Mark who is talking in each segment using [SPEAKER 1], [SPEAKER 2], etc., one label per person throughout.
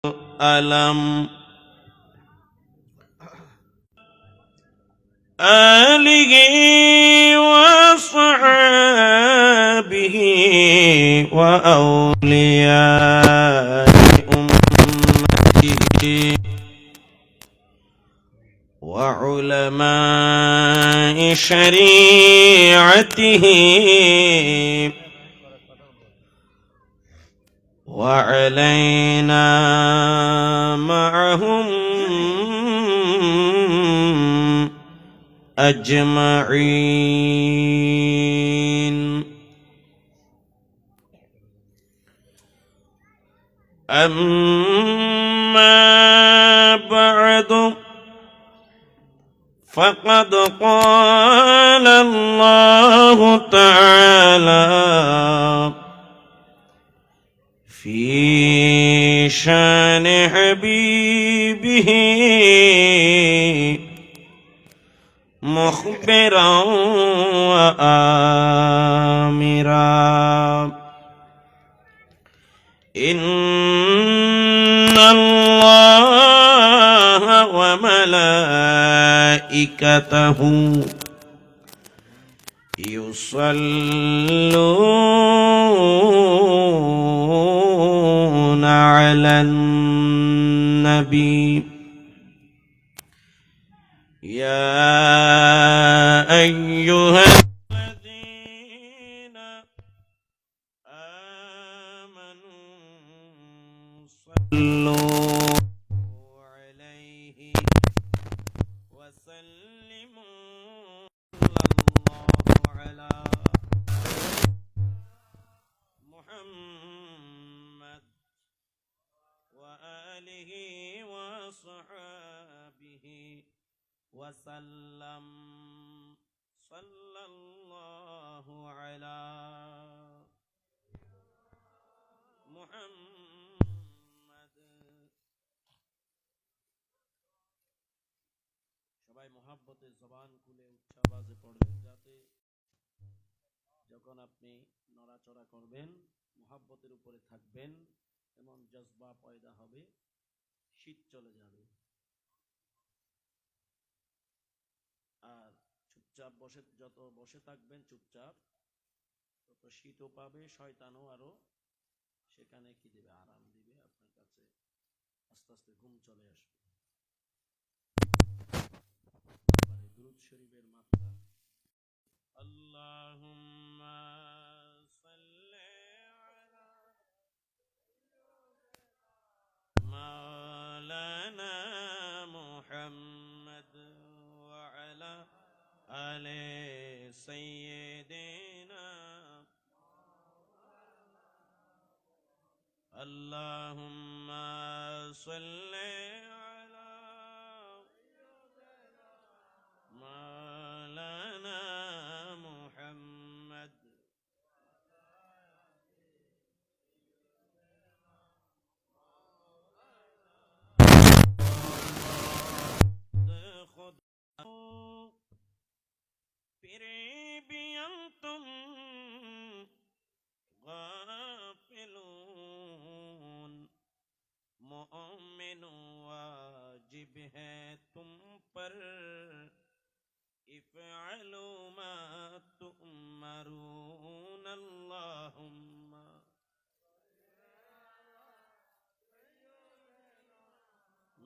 [SPEAKER 1] ألم آله وصحابه وأولياء أمته وعلماء شريعته وعلينا معهم أجمعين. أما بعد فقد قال الله تعالى في شان حبيبه مخبرا وآمرا: إن الله وملائكته يصلون على النبي يا أيها الذين آمنوا صلوا عليه وسلموا الله على محمد وآله وصحابه وسلم صلى الله على محمد. সবাই মোহাব্বতের জবান খুলে উচ্চ আওয়াজে পড়বেন, যাতে যখন আপনি নড়াচড়া করবেন মোহাব্বতের উপরে থাকবেন, এমন জজবা পয়দা হবে, শীত চলে যাবে। আর চুপচাপ যত বসে থাকবেন চুপচাপ, তত শীতও পাবে, শয়তানও আরো সেখানে কি দিবে, আরাম দিবে, আপনার কাছে আস্তে আস্তে ঘুম চলে আসবে। দুরূদ শরীফের মাত্রা: আল্লাহুম্মা সাল্লি আলা মাওলানা মুহাম্মদ ওয়া আলা আলি সাইয়্যিদিনা আল্লাহুম্মা সাল্লি আলা মাওলানা মুহাম্মদ انتم غافلون مومن واجب ہے تم پر افعلوا ما تؤمرون اللهم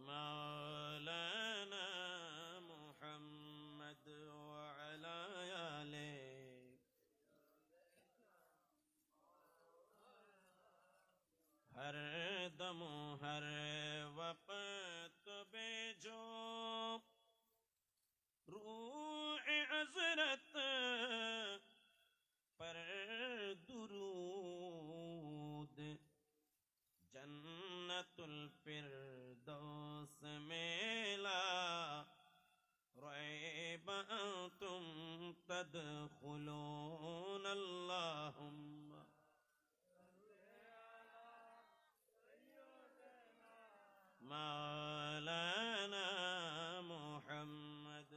[SPEAKER 1] مولانا محمد وعلى آله ہر دم ہر وقت بھیجو روح حضرت پر درود جنت الفردوس میں لا ریب انتم تدخلون اللہم مولانا محمد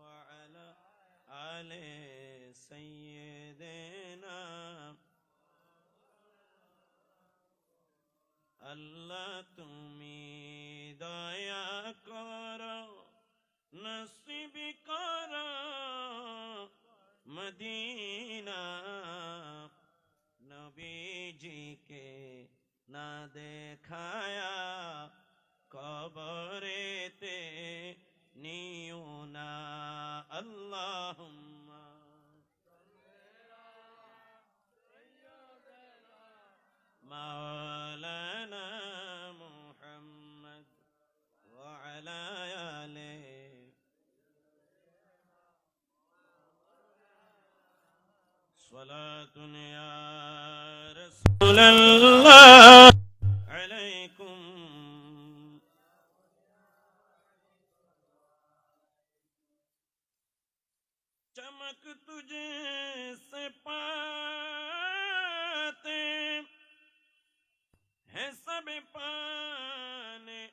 [SPEAKER 1] وعلى آل سيدنا اللہ تم نصیب کرا مدینہ نبی جی کے نہ دیکھایا قبرتے نیونا اللہم مولانا محمد وعلى آله صلاة يا رسول الله عليكم چمک تجھے سے پاتے ہیں سب پانے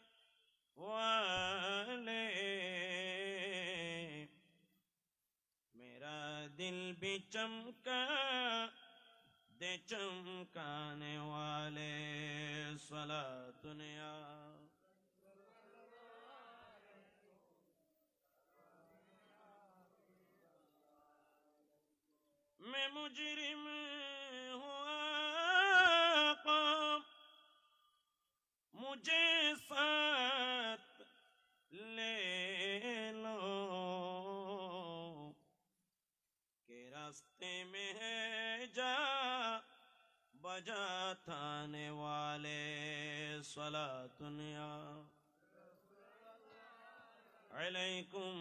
[SPEAKER 1] والے میرا دل بھی چمکا دے چمکانے والے صلاۃ یا میں مجرم ہوں آقا مجھے ساتھ لے لو کہ راستے میں ہے جا بجا تھانے والے صلاۃ یا علیکم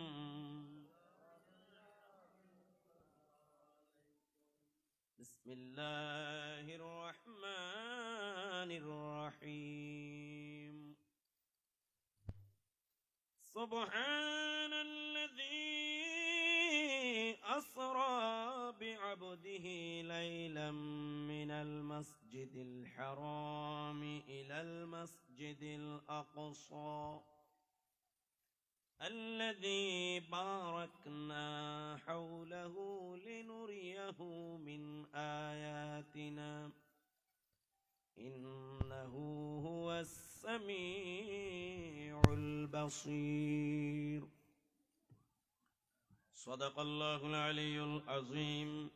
[SPEAKER 1] بسم اللہ الرحمن الرحیم سبحان الذي أسرى بعبده ليلا من المسجد الحرام إلى المسجد الأقصى الذي باركنا حوله لنريه من آياتنا إنه هو السميع البصير صدق الله العلي العظيم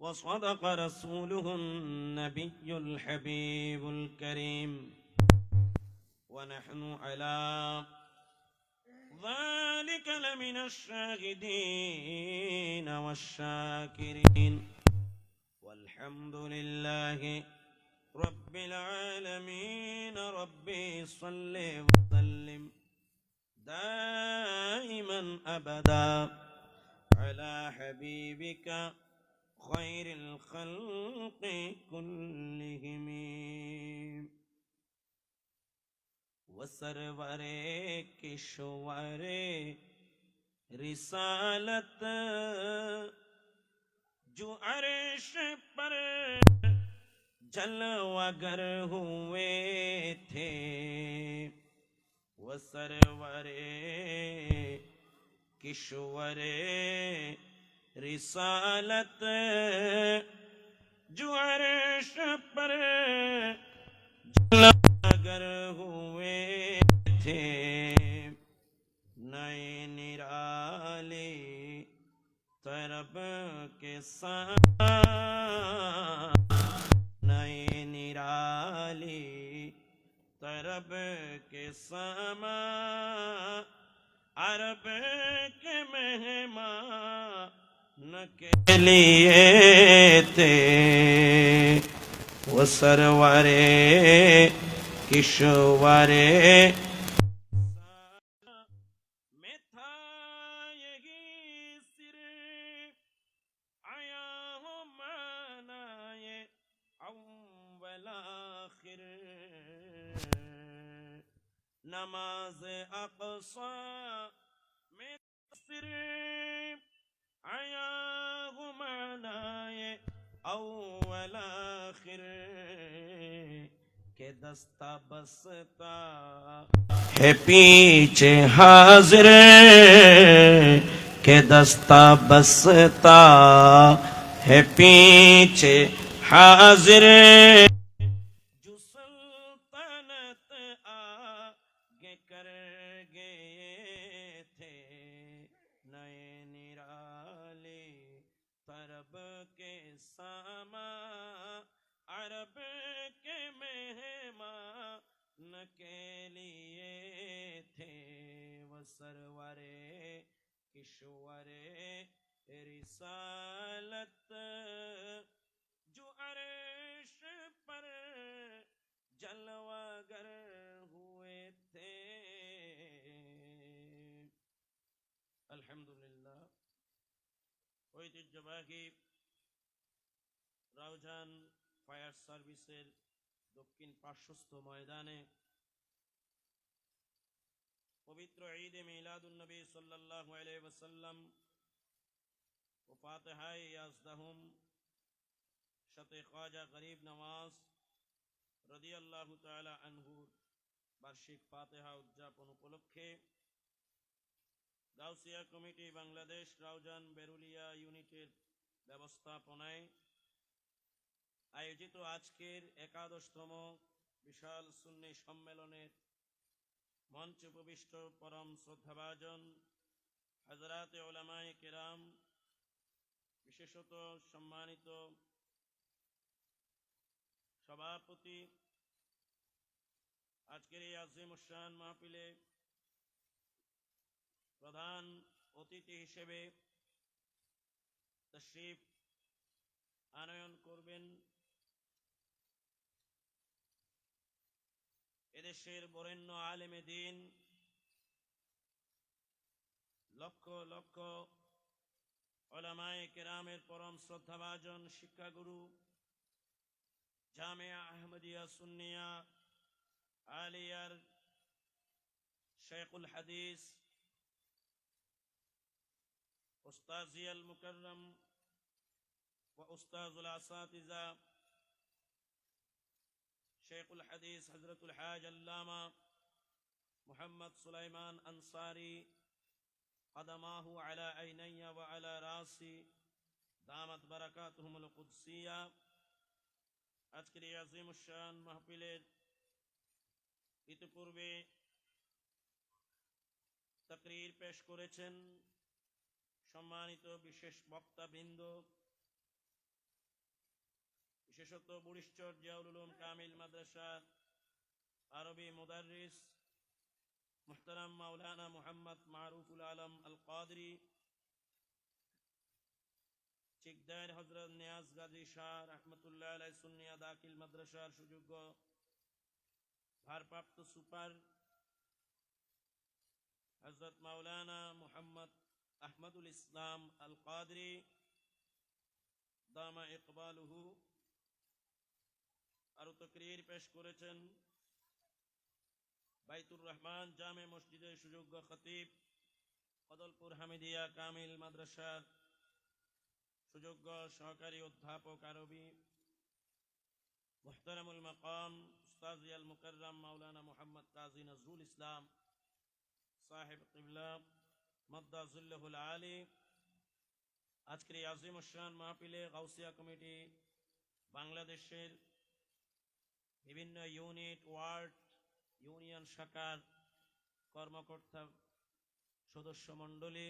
[SPEAKER 1] وصدق رسوله النبي الحبيب الكريم ونحن على ذلك لمن الشاهدين والشاكرين والحمد لله رب العالمين ربي صل وسلم دائما أبدا على حبيبك خير الخلق كلهم وسرور کشور رسالت جو عرش پر جلوہ گر ہوئے تھے وہ سرور کشور رسالت جو عرش پر جلوہ گر ہوئے تھے نئے نرالی طرب کے ساتھ نئے نرالی طرب کے سما عرب کے مہمان کے لیے تھے وہ سرور کشور میں تھا یہی سر آیا ہوں منائے اول آخر نماز اقصی میں سر آیا ہوں منائے اول آخر کہ دستہ بستا ہے پیچھے حاضر کہ دستہ بستا ہے پیچھے حاضر جو سلطنت آگے کر گئے تھے के लिए थे वो सरवरे किशोरे रिसालत जो अर्श पर जलवागर हुए थे। अल्हम्दुलिल्लाह। ঐতিহ্যবাহী রাউজান ফায়ার সার্ভিসের দক্ষিণ পার্শ্বস্থ ময়দানে পবিত্র ঈদে মিলাদুন নবী সাল্লাল্লাহু আলাইহি ওয়াসাল্লাম ও ফাতিহায়ে ইয়াজদাহুম সাথে খাজা গরিব নওয়াজ রাদিয়াল্লাহু তাআলা আনহুর বার্ষিক ফাতিহা উদযাপন উপলক্ষে গাউসিয়া কমিটি বাংলাদেশ রাউজান বেরুলিয়া ইউনিটের ব্যবস্থাপনায় আয়োজিত আজকের 11তম বিশাল সুন্নি সম্মেলনের মঞ্চে উপবিষ্ট পরম শ্রদ্ধাভাজন হযরতে উলামায়ে কেরাম, বিশেষত সম্মানিত সভাপতি, আজকের এই আজিমুশান মাহফিলে প্রধান অতিথি হিসেবে তশরিফ আনয়ন করবেন এদেশের বরেণ্য আলেমে দ্বীন, লক্ষ লক্ষ উলামায়ে কেরামের পরম শ্রদ্ধাভাজন শিক্ষাগুরু, জামিয়া আহমদিয়া সুন্নিয়া আলিয়ার শেখুল হাদিস উস্তাজিয়াল মুকাররম ও উস্তাজুল আসাতিজা শেখুল হাদিস হযরতুল হাজ আল্লামা মুহাম্মদ সুলাইমান আনসারী কদমাহু আলা আইনাইয়া ওয়া আলা রাসি দামাত বারাকাতুহুমুল কুদসিয়া। আজকের এই আজিমুশান মাহফিলের ইতিপূর্বে তাকরীর পেশ করেছেন সম্মানিত বিশেষ বক্তাবৃন্দ, বিশেষত বুড়িশ্বর জিয়াউল উলুম কামিল মাদ্রাসার আরবি মুদাররিস মুহতারাম মাওলানা মুহাম্মদ মারুফুল আলম আল কাদরি, চিকদার হযরত নিয়াজ গাজী শাহ রাহমাতুল্লাহ আলাইহি সুন্নিয়া দাখিল মাদ্রাসার সুযোগ্য ভারপ্রাপ্ত সুপার হযরত মাওলানা মুহাম্মদ আহমদুল ইসলাম আল কাদরি দামা ইকবালুহু, আরো তাকরীর পেশ করেছেন বাইতুর রহমান জামে মসজিদের সুযোগ্য খতিব, কদলপুর হামিদিয়া কামিল মাদ্রাসার সুযোগ্য সহকারী অধ্যাপক আরবি মুহতারামুল মাকাম উস্তাজিয়াল মুকাররম মাওলানা মুহাম্মদ কাজী নজরুল ইসলাম সাহেব কিবলা মাদ্দা যিল্লাহুল আলী। আজকের এই আজিমুশান মাহফিলে গাউসিয়া কমিটি বাংলাদেশের বিভিন্ন ইউনিট, ওয়ার্ড, ইউনিয়ন শাখার কর্মকর্তা সদস্য মণ্ডলী,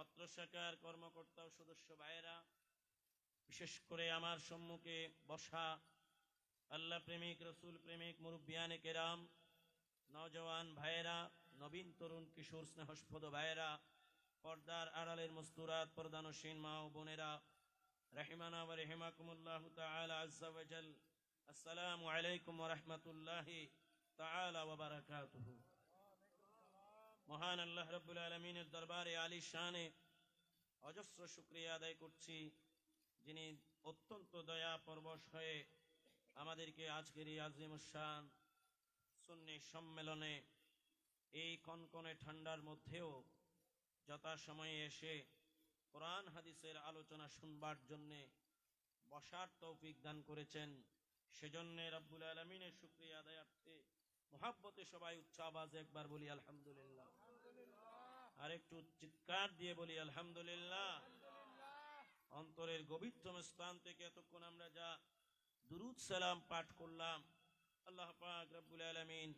[SPEAKER 1] অত্র শাখার কর্মকর্তা ও সদস্য ভাইয়েরা, বিশেষ করে আমার সম্মুখে বসা আল্লাহ প্রেমিক, রসুল প্রেমিক মুরব্বিয়ানে কেরাম, নওজওয়ান ভাইয়েরা, নবীন তরুণ কিশোর স্নেহস্পদ ভাইয়েরা, পর্দার আড়ালের মস্তুরাত পর্দানসীন মা ও বোনেরা, রাহিমানা ওয়া রাহিমাকুমুল্লাহু তাআলা আযজা ওয়া জাল। আসসালামু আলাইকুম ওয়া রাহমাতুল্লাহি তাআলা ওয়া বারাকাতুহু। মহান আল্লাহ রাব্বুল আলামিনের দরবারে আলী শানে অজস্র শুকরিয়া আদায় করছি, যিনি অত্যন্ত দয়া পরবশ হয়ে আমাদেরকে আজকের এই আজিমুশান সুন্নি সম্মেলনে এই কনকনে ঠান্ডার মধ্যেও যথাসময়ে এসে কোরআন হাদিসের আলোচনা শুনবার জন্যে বসার তৌফিক দান করেছেন। সেজন্য রব্বুল আলামিনের শুকরিয়া আদায়ার্থে মুহাব্বতে সবাই উচ্চ আওয়াজে একবার বলি আলহামদুলিল্লাহ, আর একটু চিৎকার দিয়ে বলি আলহামদুলিল্লাহ। অন্তরের গভীরতম স্থান থেকে এতক্ষণ আমরা যা দুরুদ সালাম পাঠ করলাম, আল্লাহ পাক রব্বুল আলামিন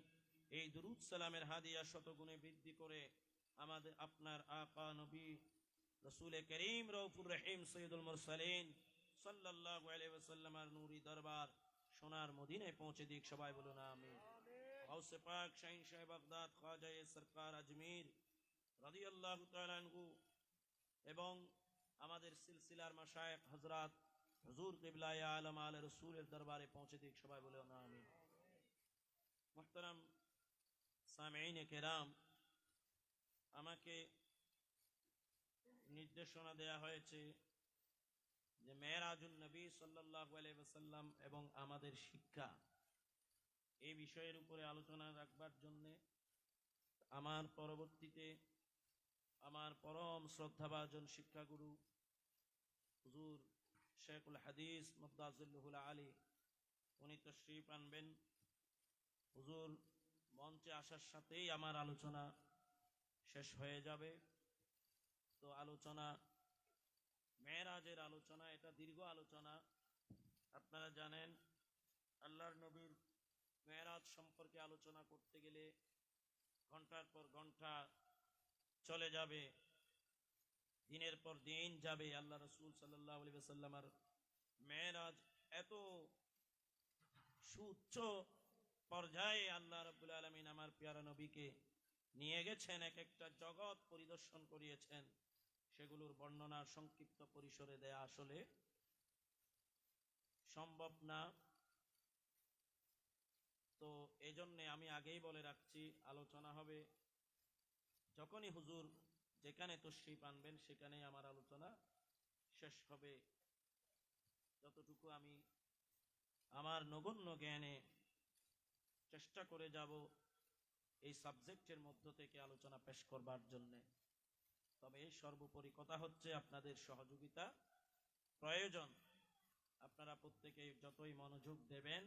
[SPEAKER 1] এই দুরুদ সালামের হাদিয়া শতগুণে বৃদ্ধি করে আমাদের আপনার আকা নবী রসুল করিম রউফুর রহিম সৈয়দুল মুরসালিন সাল্লাল্লাহু আলাইহি ওয়াসাল্লামের নূরি দরবার সোনার মদিনায় পৌঁছে দিক। সবাই বলুন আমিন। গাউসে পাক শাহিন শাহ বাগদাদ খাজা সরকার আজমির রাদিয়াল্লাহু তাআলা আনহু এবং আমাদের সিলসিলার মাশায়েখ হযরত হুজুর কিবলায়ে আলম আলে রাসূলের দরবারে পৌঁছে দিক, সবাই বলে আমিন। মুহতারাম সামিঈনে কেরাম, আমাকে নির্দেশনা দেয়া হয়েছে যে মেরাজুন নবী সাল্লাল্লাহু আলাইহি ওয়াসাল্লাম এবং আমাদের শিক্ষা, এই বিষয়ের উপরে আলোচনা রাখবার জন্য আমার পরবর্তীতে আমার পরম শ্রদ্ধাভাজন শিক্ষাগুরু হুজুর শেখুল হাদিস মুফতাজিল্লুহুল আলী উনি তশরীফ আনবেন। হুজুর মঞ্চে আসার সাথেই আমার আলোচনা শেষ হয়ে যাবে। তো আলোচনা, মেরাজের আলোচনা, এটা দীর্ঘ আলোচনা। আপনারা জানেন আল্লাহর নবীর মেরাজ সম্পর্কে আলোচনা করতে গেলে ঘন্টার পর ঘন্টা চলে যাবে, দিনের পর দিন যাবে। আল্লাহ রাসূল সাল্লাল্লাহু আলাইহি ওয়াসাল্লামের মেরাজ এত সুউচ্চ পর্যায়ে আল্লাহ রাব্বুল আলামিন আমার প্যারা নবীকে নিয়ে গেছেন, এক একটা জগৎ পরিদর্শন করিয়েছেন। সেগুলোর বর্ণনা সংক্ষিপ্ত পরিসরে দেয়া আসলে সম্ভব না। তো এজন্য আমি আগেই বলে রাখছি, আলোচনা হবে যখনই হুজুর যেখানে তশরীফ আনবেন সেখানেই আমার আলোচনা শেষ হবে। যতটুকু আমি আমার নগণ্য জ্ঞানে চেষ্টা করে যাব এই সাবজেক্টের মধ্য থেকে আলোচনা পেশ করবার জন্য। তবে এই সর্বোপরি কথা হচ্ছে আপনাদের সহযোগিতা প্রয়োজন। আপনারা প্রত্যেকে যতই মনোযোগ দেবেন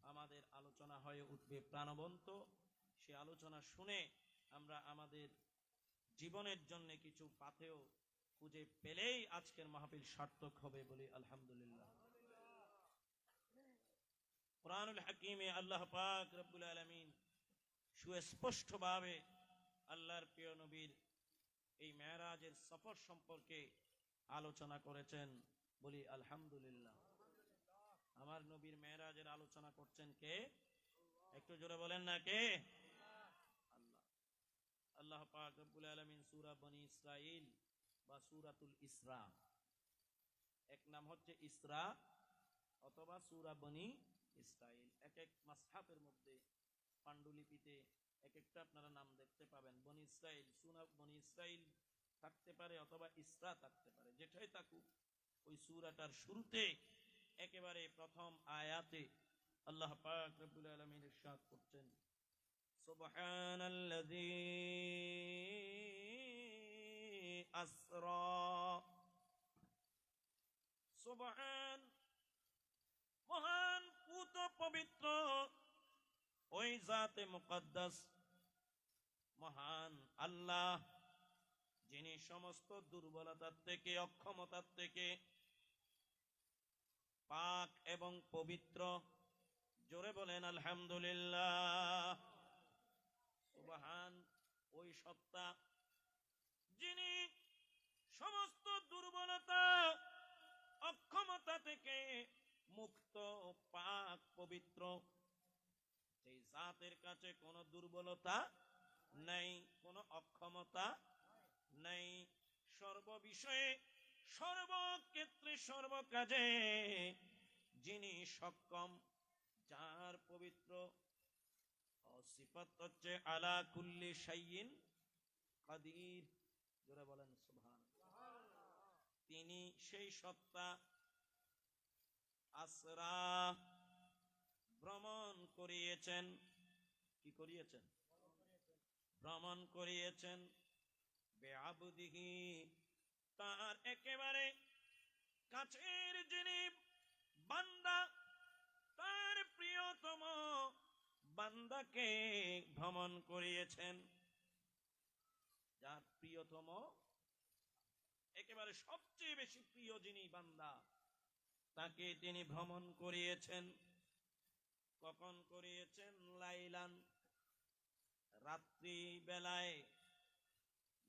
[SPEAKER 1] আমাদের আলোচনা হয়ে উঠবে প্রাণবন্ত। সে আলোচনা শুনে আমরা আমাদের জীবনের জন্য কিছু পাথেয় খুঁজে পেলেই আজকের মাহফিল সার্থক হবে, বলি আলহামদুলিল্লাহ। কুরআনুল হাকিমে আল্লাহ পাক রব্বুল আলামিন সুস্পষ্টভাবে আল্লাহর প্রিয় নবীর এই মেরাজের সফর সম্পর্কে আলোচনা করেছেন, বলি আলহামদুলিল্লাহ। আমার নবীর মেরাজের আলোচনা করছেন কে? একটু জোরে বলেন না, কে? আল্লাহ। আল্লাহ পাক রব্বুল আলামিন সূরা বনি ইসরাইল বা সূরাতুল ইসরা, এক নাম হচ্ছে ইসরা অথবা সূরা বনি ইসরাইল। এক এক মাসহাফের মধ্যে পাণ্ডুলিপিতে এক একটা আপনারা নাম দেখতে পাবেন। বনি ইসরাইল, সূরা বনি ইসরাইল থাকতে পারে অথবা ইসরা থাকতে পারে, যেটাই থাকুক ওই সূরাটার শুরুতে একেবারে প্রথম আয়াতে আল্লাহ পাক রব্বুল আলামিন ইরশাদ করছেন, সুবহানাল্লাযী আসরা। সুবহান, মহান, পুত, পবিত্র ওই জাতে মুকদ্দাস মহান আল্লাহ, যিনি সমস্ত দুর্বলতার থেকে, অক্ষমতার থেকে পাক এবং পবিত্র। জোরে বলেন আলহামদুলিল্লাহ। সুবহান, ওই সত্তা যিনি সমস্ত দুর্বলতা, অক্ষমতা থেকে মুক্ত, পাক, পবিত্র। সেই জাতের কাছে কোনো দুর্বলতা নেই, কোনো অক্ষমতা নেই। সর্ববিষয়ে, সর্বক্ষেত্রে, সর্বকাজে যিনি সক্ষম, যার পবিত্র সিফাত হচ্ছে আলা কুল্লি শাইইন কাদির। জোরে বলেন সুবহানাল্লাহ। তিনি সেই সত্তা আসরা, ভ্রমণ করিয়েছেন। কি করিয়েছেন? ভ্রমণ করিয়েছেন। বেআবদিহি, তার একেবারে কাছের যিনি বান্দা, তার প্রিয়তম বান্দাকে ভ্রমণ করিয়েছেন। যার প্রিয়তম, একেবারে সবচেয়ে বেশি প্রিয় যিনি বান্দা, তাকে তিনি ভ্রমণ করিয়েছেন। কখন করিয়েছেন? লাইলান, রাত্রি বেলায়,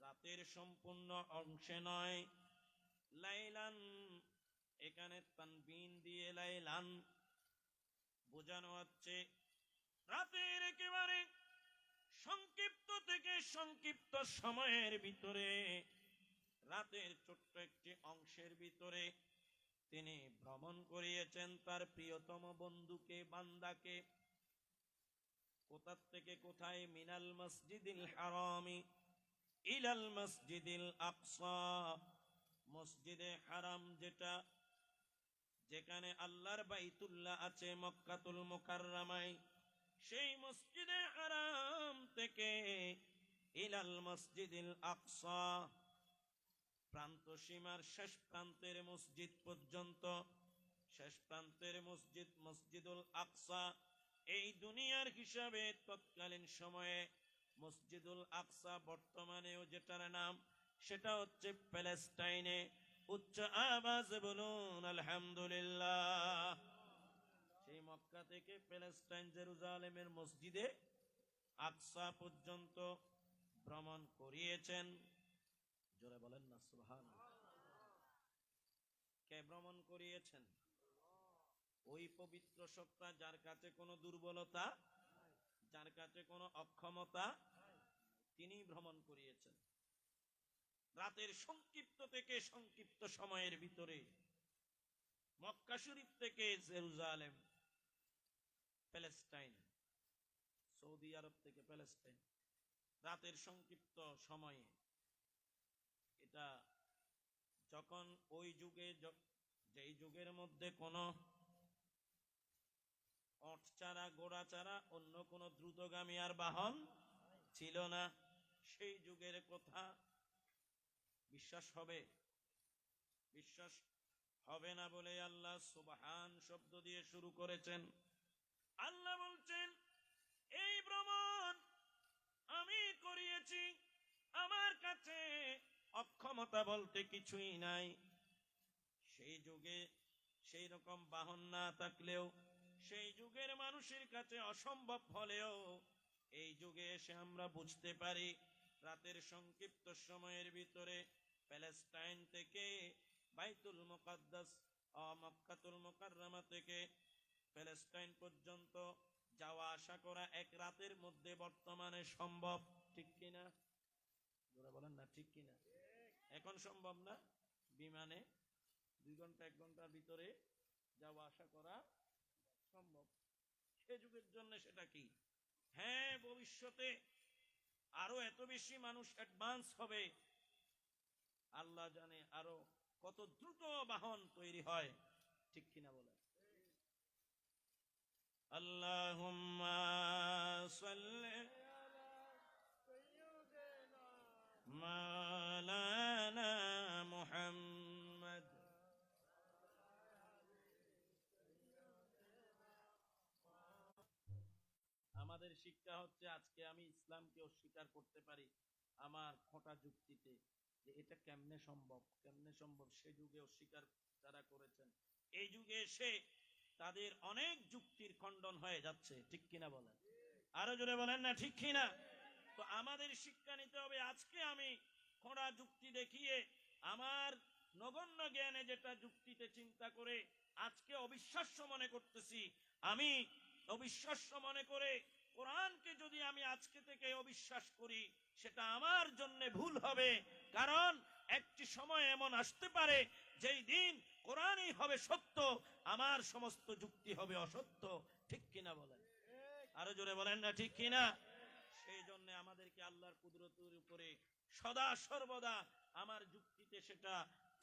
[SPEAKER 1] রাতের সম্পূর্ণ অংশে নয়। লাইলান এখানে তানবিন দিয়ে লাইলান বোঝানো হচ্ছে রাতের একেবারে সংক্ষিপ্ত থেকে সংক্ষিপ্ত সময়ের ভিতরে, রাতের ছোট্ট একটি অংশের ভিতরে তিনি ভ্রমণ করিয়েছেন তার প্রিয়তম বন্ধুকে, বান্দাকে। কোথা থেকে কোথায়? মিনাল মসজিদিল হারামি ইলাল মসজিদিল আকসা, মসজিদে হারাম যেটা, যেখানে আল্লাহর বাইতুল্লাহ আছে মক্কাতুল মুকাররমায়, সেই মসজিদে হারাম থেকে ইলাল মসজিদিল আকসা, প্রান্ত সীমার শেষ প্রান্তের মসজিদ পর্যন্ত, শেষ প্রান্তের মসজিদ মসজিদুল আকসা। এই দুনিয়ার হিসাবে তৎকালীন সময়ে মসজিদুল আকসা, বর্তমানেও যেটার নাম সেটা হচ্ছে প্যালেস্টাইনে। উচ্চ আওয়াজে বলুন আলহামদুলিল্লাহ। সেই মক্কা থেকে প্যালেস্টাইন জেরুজালেমের মসজিদে আকসা পর্যন্ত ভ্রমণ করিয়েছেন। জোরে বলেন না সুবহানাল্লাহ। কে ভ্রমণ করিয়েছেন? ওই পবিত্র সত্তা যার কাছে কোনো দুর্বলতা, যার কাছে কোনো অক্ষমতা, তিনি ভ্রমণ করিয়েছেন। রাতের সংক্ষিপ্ত থেকে সংক্ষিপ্ত সময়ের ভিতরে মক্কা শরীফ থেকে জেরুজালেম, প্যালেস্টাইন, সৌদি আরব থেকে প্যালেস্টাইন, রাতের সংক্ষিপ্ত সময়ে। এটা যখন ওই যুগে, যেই যুগের মধ্যে কোনো অট ছাড়া, ঘোড়া ছাড়া অন্য কোনো দ্রুতগামী আর বাহন ছিল না, সেই যুগের কথা বিশ্বাস হবে? বিশ্বাস হবে না বলে আল্লাহ সুবহান শব্দ দিয়ে শুরু করেছেন। আল্লাহ বলছেন, এই ভ্রমণ আমি করিয়েছি, আমার কাছে অক্ষমতা বলতে কিছুই নাই। সেই যুগে সেই রকম বাহন না থাকলেও, সেই যুগের মানুষের কাছে অসম্ভব হলেও, এই যুগে এসে আমরা বুঝতে পারি রাতের সংক্ষিপ্ত সময়ের ভিতরে প্যালেস্টাইন থেকে বাইতুল মুকাদ্দাস মক্কাতুল মুকাররমা থেকে প্যালেস্টাইন পর্যন্ত যাওয়া আসা করা এক রাতের মধ্যে বর্তমানে সম্ভব। ঠিক কিনা? যারা বলেন না ঠিক কিনা? এখন সম্ভব না? বিমানে 2 ঘন্টা 1 ঘন্টার ভিতরে যাওয়া আসা করা সম্ভব। সে যুগের জন্য সেটা কি? হ্যাঁ, ভবিষ্যতে আরো এত বেশি মানুষ অ্যাডভান্স হবে, আল্লাহ জানে আরো কত দ্রুত বাহন তৈরি হয়। ঠিক কিনা বলেন? আল্লাহুম্মা সাল্লি মাওলানা মুহাম্মদ। আমাদের শিক্ষা হচ্ছে, আজকে আমি ইসলামকে অস্বীকার করতে পারি আমার খোঁটা যুক্তিতে, যে এটা কেমনে সম্ভব, কেমনে সম্ভব। সে যুগে অস্বীকার যারা করেছেন, এই যুগে এসে তাদের অনেক যুক্তির খণ্ডন হয়ে যাচ্ছে। ঠিক কিনা বলেন? আরো জোরে বলেন না ঠিক কিনা? তো আমাদের শিক্ষা নিতে হবে, আজকে আমি খোঁড়া যুক্তি দেখিয়ে, আমার নগণ্য জ্ঞানে যেটা যুক্তিতে চিন্তা করে আজকে অবিশ্বাস্য মনে করতেছি, আমি অবিশ্বাস্য মনে করে কোরআনকে যদি আমি আজকে থেকে অবিশ্বাস করি, সেটা আমার জন্য ভুল হবে। কারণ একটি সময় এমন আসতে পারে যেই দিন কোরআনই হবে সত্য, আমার সমস্ত যুক্তি হবে অসত্য। ঠিক কিনা বলেন? আরো জোরে বলেন না ঠিক কিনা? সেই জন্য আমাদেরকে আল্লাহর কুদরতের উপরে সদা সর্বদা, আমার যুক্তিতে সেটা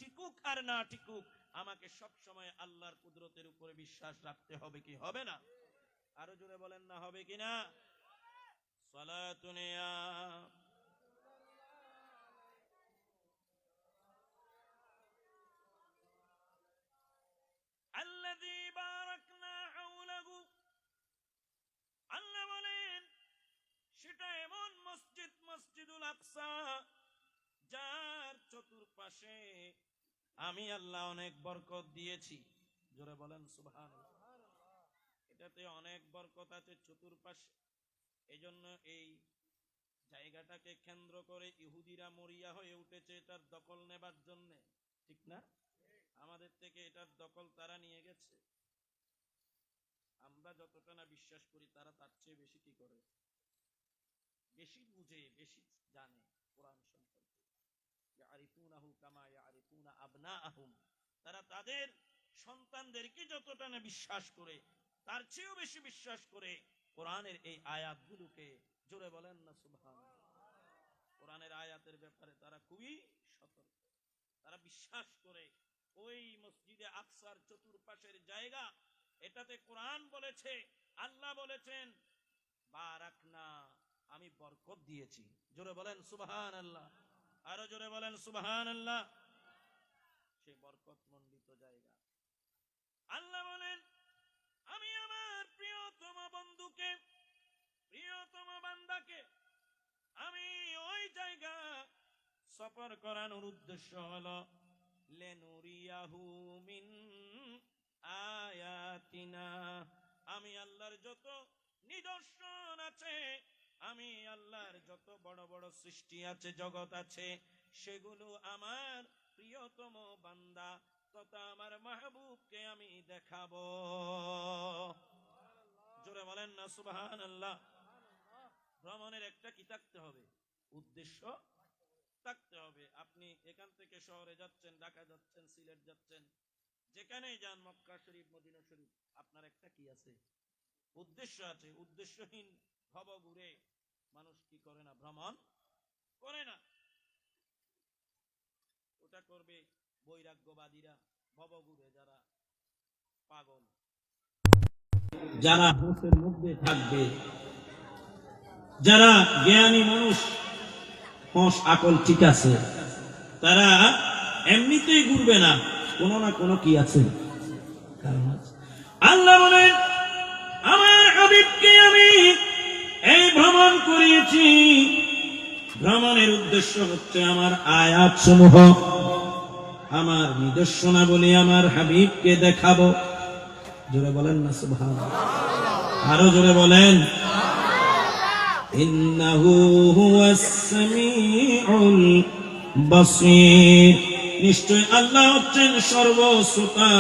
[SPEAKER 1] টিকুক আর না টিকুক, আমাকে সব সময় আল্লাহর কুদরতের উপরে বিশ্বাস রাখতে হবে। কি হবে না? আরো জোরে বলেন না হবে কিনা? সালাতুন ইয়া আল্লাযী বারাকনা হাওলাহু। আল্লাহ বলেন, সেটা এমন মসজিদ, মসজিদুল আকসা, যার চতুর্পাশে আমি আল্লাহ অনেক বরকত দিয়েছি। জোরে বলেন সুবহানাল্লাহ। এটাতে অনেক বরকত আছে চতুর্পাশে। এজন্য এই জায়গাটাকে কেন্দ্র করে ইহুদিরা মরিয়া হয়ে উঠেছে এটার দখল নেবার জন্য। ঠিক না? আমাদের থেকে এটার দখল তারা নিয়ে গেছে। আমরা যতটা না বিশ্বাস করি, তারা তার চেয়ে বেশি কি করে বেশি বুঝে, বেশি জানে কোরআন সম্পর্কে। ইয়ারিফুনাহু কামা ইয়ারিফুনা আবনাআহুম, তারা তাদের সন্তানদেরকে যতটা না বিশ্বাস করে তার চেয়েও বেশি বিশ্বাস করে কোরআনের এই আয়াতগুলোকে। জোরে বলেন না সুবহানাল্লাহ। কোরআনের আয়াতের ব্যাপারে তারা খুবই সতর্ক। তারা বিশ্বাস করে ওই মসজিদে আকসার চতুর্পাশের জায়গা, এটাতে কোরআন বলেছে, আল্লাহ বলেছেন বারাকনা, আমি বরকত দিয়েছি। জোরে বলেন সুবহানাল্লাহ, আরো জোরে বলেন সুবহানাল্লাহ। সেই বরকত মণ্ডিত জায়গা। আল্লাহ বলেন আমি আমার প্রিয়তম বন্ধুকে, প্রিয়তম বান্দাকে আমি ওই জায়গা সফর করানোর উদ্দেশ্য হলো লেনুরিয়াহু মিন আয়াতিনা, আমি আল্লাহর যত নিদর্শন আছে, আমি আল্লাহর যত বড় বড় সৃষ্টি আছে, জগৎ আছে, সেগুলো আমার প্রিয়তম বান্দা তথা আমার মাহবুবকে আমি দেখাবো। জোরে বলেন না সুবহানাল্লাহ। ভ্রমণের একটা কি থাকতে হবে? উদ্দেশ্য থাকতে হবে। আপনি এখান থেকে শহরে যাচ্ছেন, ঢাকা যাচ্ছেন, সিলেট যাচ্ছেন, যেখানেই যান, মক্কা শরীফ, মদিনা শরীফ, আপনার একটা কি আছে? উদ্দেশ্য আছে। উদ্দেশ্যহীন ভব ঘুরে মানুষ কি করে না? ভ্রমণ করে না। ওটা করবে বৈরাগ্যবাদীরা, ভব ঘুরে যারা পাগল, যারা হোসের মধ্যে থাকবে, যারা জ্ঞানী মানুষ, হোস আকল ঠিক আছে, তারা এমনিতেই ঘুরবে না, কোনো না কোনো কি আছে, কারণ আছে। আল্লাহ বলেন আমার হাবিবকে আমি এই ভ্রমণ করিয়েছি, ভ্রমণের উদ্দেশ্য হচ্ছে আমার আয়াত সমূহ, আমার নিদর্শনাবলী আমার হাবিবকে দেখাবো। জোরে বলেন না সুবহানাল্লাহ, আরো জোরে বলেন। ইন্নাহু হুয়াস সামিউল বাসীর, নিশ্চয় আল্লাহ হচ্ছেন সর্বশ্রোতা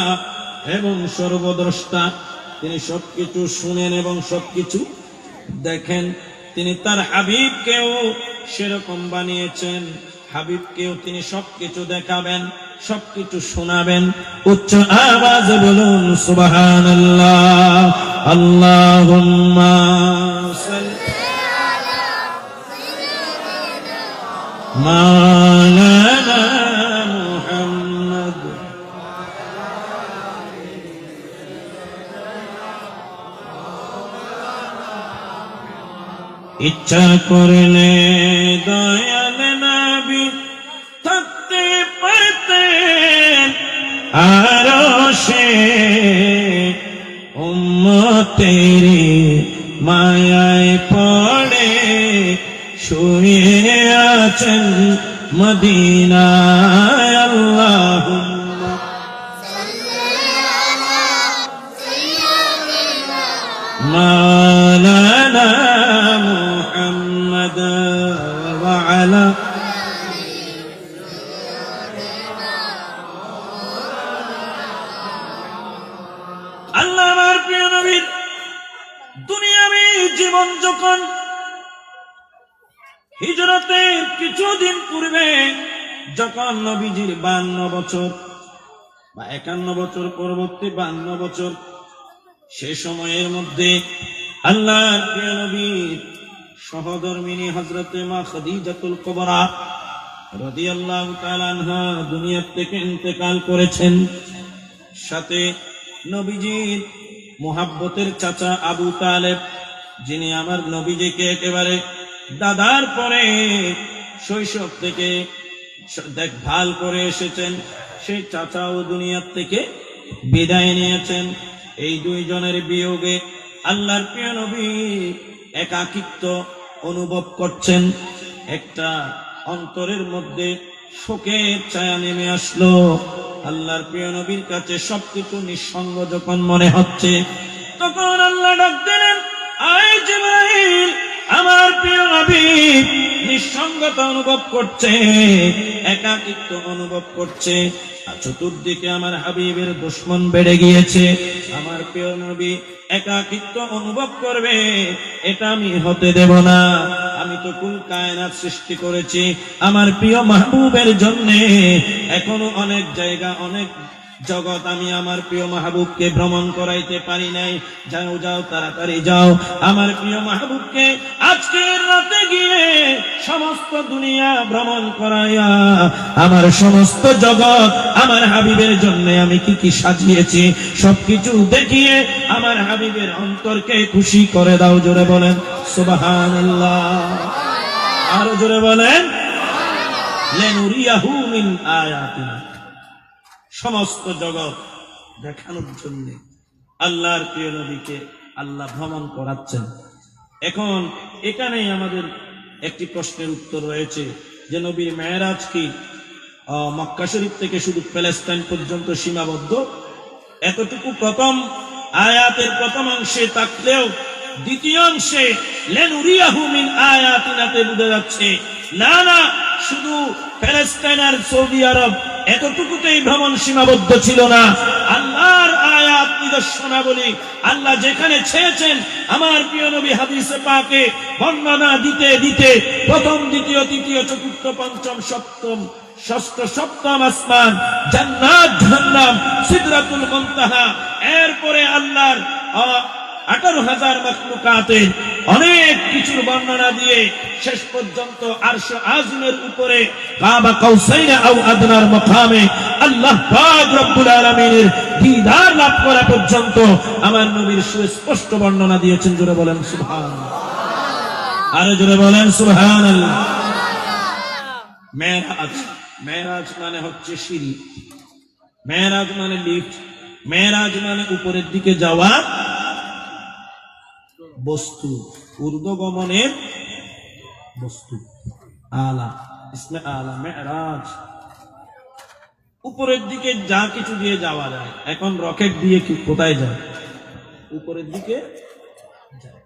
[SPEAKER 1] এবং সর্বদ্রষ্টা। তিনি সবকিছু শুনেন এবং সবকিছু দেখেন। তিনি তার হাবিবকেও সেরকম বানিয়েছেন, হাবিবকেও তিনি সবকিছু দেখাবেন, সবকিছু শোনাবেন। উচ্চ আওয়াজে বলুন সুবহানাল্লাহ। আল্লাহুম্মা সাল্লি মাওলানা মুহাম্মদ। ইচ্ছা করলে দয়াল নবী থাকতে পারতেন আরশে, উম্মতেরি মায়ায় পড়ে শুয়ে আছেন মদিনায়। আল্লাহুম্মা মাওলানা মুহাম্মদ ওয়া আলা আল্লাহ। আমার প্রিয় নবীর দুনিয়াবী জীবন যখন হিজরতের কিছুদিন পূর্বে, যখন নবীজির 52 বছর বা 51 বছর পরবর্তী 52 বছর, সে সময়ের মধ্যে আল্লাহর প্রিয় নবীর সহধর্মিনী হযরতে মা খাদিজাতুল কুবরা রাদিয়াল্লাহু তাআলা আনহা দুনিয়া থেকে ইন্তেকাল করেছেন। সাথে নবীজির মুহাব্বতের চাচা আবু তালেব, যিনি আমার নবীজিকে একেবারে দাদার পরে শৈশব থেকে দেখভাল করে এসেছেন, সেই চাচাও দুনিয়া থেকে বিদায় নিয়েছেন। এই দুইজনের বিয়োগে আল্লাহর প্রিয় নবী একাকিত্ব অনুভব করছেন। একটা অন্তরের মধ্যে শোকের ছায়া নেমে আসলো। আল্লাহর প্রিয় নবীর কাছে সবকিছু নিঃসঙ্গ যখন মনে হচ্ছে, তখন আল্লাহ ডাক দিলেন, আয় জিবরাইল, আমার প্রিয় হাবিব নিঃসঙ্গতা অনুভব করছে, একাকিত্ব অনুভব করছে, আর চতুর্দিকে আমার হাবিবের দুশমন বেড়ে গিয়েছে। আমার প্রিয় নবী একাকিত্ব অনুভব করবে, এটা আমি হতে দেব না। আমি তো কুল কায়নাত সৃষ্টি করেছি আমার প্রিয় মাহবুবের জন্য। এখনো অনেক জায়গা, অনেক জগৎ আমি আমার প্রিয় মাহবুবকে ভ্রমণ করাইতে পারি নাই। যাও যাও, তাড়াতাড়ি যাও, আমার প্রিয় মাহবুবকে আজকের রাতে গিয়ে সমস্ত দুনিয়া ভ্রমণ করাইয়া আমার সমস্ত জগৎ আমার হাবিবের জন্য আমি কি কি সাজিয়েছি সবকিছু দেখিয়ে আমার হাবিবের অন্তরকে খুশি করে দাও। জোরে বলেন সুবহানাল্লাহ, আরো জোরে বলেন লিনুরিয়াহু মিন আয়াতিনা। সমস্ত জগৎ দেখানোর জন্য আল্লাহর প্রিয় নবীকে আল্লাহ ভ্রমণ করাচ্ছেন। এখন এখানেই আমাদের একটি প্রশ্নের উত্তর রয়েছে যে নবীর মেরাজ কি মক্কা শরীফ থেকে শুধু প্যালেস্টাইন পর্যন্ত সীমাবদ্ধ? এতটুকু প্রথম আয়াতের প্রথম অংশে থাকলেও দ্বিতীয় অংশে লিনুরিয়াহু মিন আয়াতিনাতে বোঝা যাচ্ছে না না, শুধু প্যালেস্টাইন আর সৌদি আরব এতটুকুতেই ভ্রমণ সীমাবদ্ধ ছিল না। আল্লাহর আয়াত নিদর্শনাবলী আল্লাহ যেখানে ছেয়েছেন আমার প্রিয় নবী হাদিসে পাকে বর্ণনা দিতে দিতে প্রথম, দ্বিতীয়, তৃতীয়, চতুর্থ, পঞ্চম, সপ্তম, ষষ্ঠ, সপ্তম আসমান, জান্নাত, জাহান্নাম, সিদরাতুল মুনতাহা, এরপরে আল্লাহর 18,000 মাখলুকাতের অনেক কিছুর বর্ণনা দিয়ে শেষ পর্যন্ত আরশ আযমের উপরে কাবা কাউসাইন আও আদনার মাকামে আল্লাহ পাক রব্বুল আলামিনের দিদার লাভ করা পর্যন্ত আমার নবীর সুস্পষ্ট বর্ণনা দিয়েছেন। জোরে বলেন সুবহানাল্লাহ, আরো জোরে বলেন সুবহানাল্লাহ। মেরাজ, মেরাজ মানে হচ্ছে সিঁড়ি, মেরাজ মানে লিফট, মেরাজ মানে উপরের দিকে যাওয়া বস্তু, ঊর্ধ্বগমনের বস্তু। আলা, ইসমে আলা মেরাজ, উপরের দিকে যা কিছু দিয়ে যাওয়া যায়। এখন রকেট দিয়ে কি কোথায় যায়? উপরের দিকে যায়।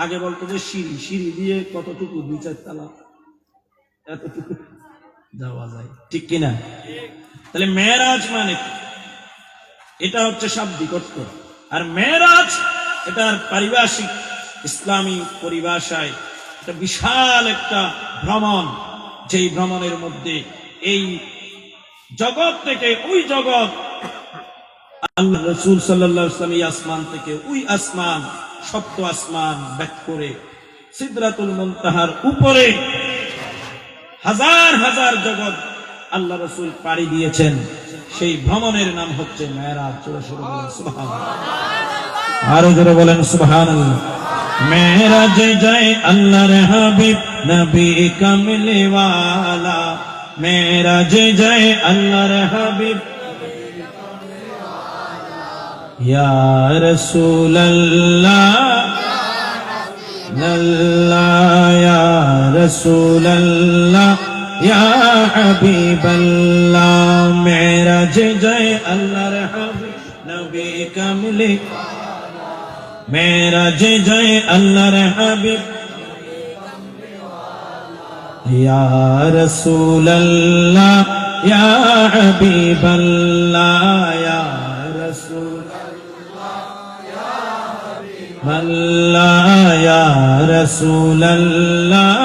[SPEAKER 1] আগে বলতো যে সিঁড়ি, সিঁড়ি দিয়ে কতটুকু, 2-4 তলা এতটুকু যাওয়া যায়, ঠিক কিনা? তাহলে মেরাজ মানে এটা হচ্ছে শাব্দিক অর্থ। আর মেরাজ এটার পারিভাষিক ইসলামী পরিভাষায় এটা বিশাল একটা ভ্রমণ, যেই ভ্রমণের মধ্যে এই জগৎ থেকে ওই জগৎ, আল্লাহ রাসূল সাল্লাল্লাহু আলাইহি ওয়াসাল্লাম এই আসমান থেকে ওই আসমান, সপ্ত আসমান ব্যাক করে সিদরাতুল মুনতাহার উপরে হাজার হাজার জগৎ আল্লাহ রাসূল পাড়ি দিয়েছেন। সেই ভ্রমণের নাম হচ্ছে মেরাজ। সুবহানাল্লাহ, আরো জোরে বলেন সুবহানাল্লাহ। মেরাজে যায় আল্লাহর হাবিব নবী কামলি ওয়ালা, মেরাজে যায় আল্লাহর হাবিব ইয়া রাসূলুল্লাহ, ইয়া রাসূলুল্লাহ, ইয়া হাবিবাল্লাহ। মেরাজে যায় আল্লাহর হাবিব নবী কামলি, মেরাজে যায় আল্লাহর হাবিব ইয়া রাসূলুল্লাহ, ইয়া হাবিবাল্লাহ, ইয়া রাসূলুল্লাহ, ইয়া হাবিবাল্লাহ, ইয়া রাসূলুল্লাহ, ইয়া হাবিবাল্লাহ।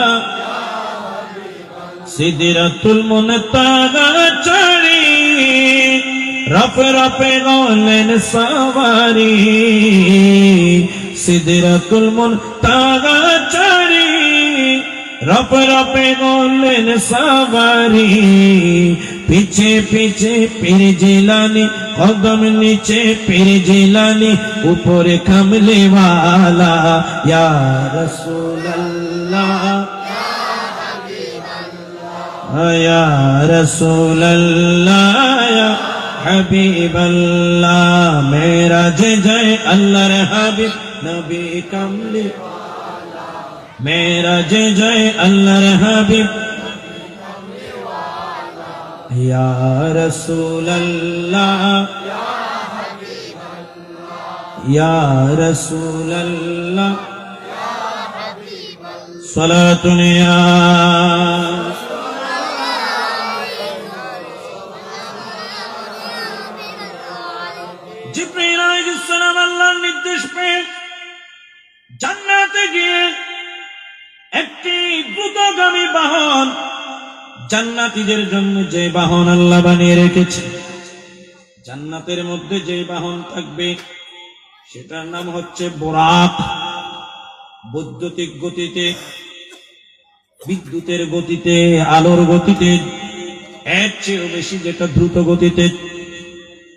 [SPEAKER 1] সিদরাতুল মুনতাহা চড়ি রফে রফে গলেন সওয়ারি, সিদরাতুল মুনতাহা চড়ি রফে রফে গলেন সওয়ারি। পিছে পিছে পীর জিলানী, কদম নিচে পীর জিলানী, উপরে কামলি ওয়ালা ইয়া রাসূলুল্লাহ, ইয়া রাসূলুল্লাহ, ইয়া হাবিবাল্লাহ। মেরাজে যায় আল্লাহর হাবিব নবী কামলি, মেরাজে যায় আল্লাহর হাবিব ইয়া রাসূলুল্লাহ, ইয়া রাসূলুল্লাহ, সালাতুন ইয়া জিবরাইল আলাইহিস সালাম আল্লাহর নির্দেশ পেয়ে জান্নাতে গিয়ে দ্রুতগামী বাহন, জান্নাতীদের জন্য যে বাহন আল্লাহ বানিয়ে রেখেছে, জান্নাতের মধ্যে যে বাহন থাকবে সেটার নাম হচ্ছে বোরাক। বৈদ্যুতিক গতিতে, বিদ্যুতের গতিতে, আলোর গতিতে, এর চেয়েও বেশি যেটা দ্রুত গতিতে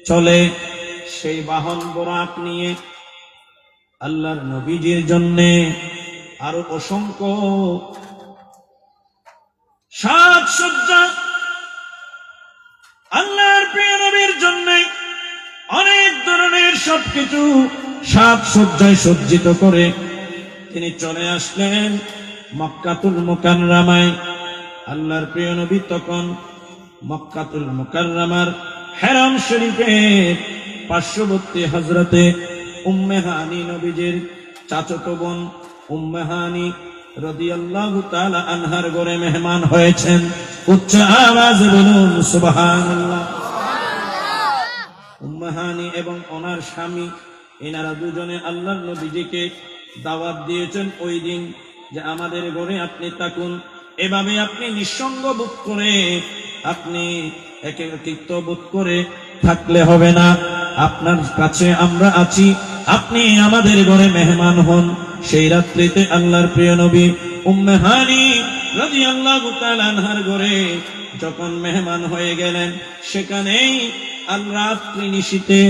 [SPEAKER 1] চলে, সেই বাহন বোরাক নিয়ে আল্লাহর নবীজির জন্য আরো অসংখ্য সাজসজ্জা, আল্লাহর প্রিয় নবীর জন্য অনেক ধরনের সবকিছু সাজসজ্জায় সজ্জিত করে তিনি চলে আসলেন মক্কাতুল মুকাররমায়। আল্লাহর প্রিয় নবী তখন মক্কাতুল মুকাররমার হেরাম শরীফের পার্শ্ববর্তী হযরতে উম্মে হানি নবীজির চাচাতো বোন উম্মে হানি রাদিয়াল্লাহু তাআলা আনহার ঘরে মেহমান হয়েছেন। উচ্চ আওয়াজে বলুন সুবহানাল্লাহ। উম্মে হানি এবং ওনার স্বামী এনারা দুজনে আল্লাহর নবীজিকে দাওয়াত দিয়েছেন ওই দিন যে আমাদের ঘরে আপনি থাকুন, এভাবে আপনি নিঃসঙ্গ বোধ করে, আপনি একাকিত্ব বোধ করে থাকলে হবে না, আপনার কাছে আমরা আছি, আপনি আমাদের ঘরে মেহমান হন। সেই রাত্রিতে আল্লাহর প্রিয় নবী উম্মে হানি রাদিয়াল্লাহু তাআলা আনহার ঘরে যখন মেহমান হয়ে গেলেন, সেখানেই আর রাত্রি নিশীতে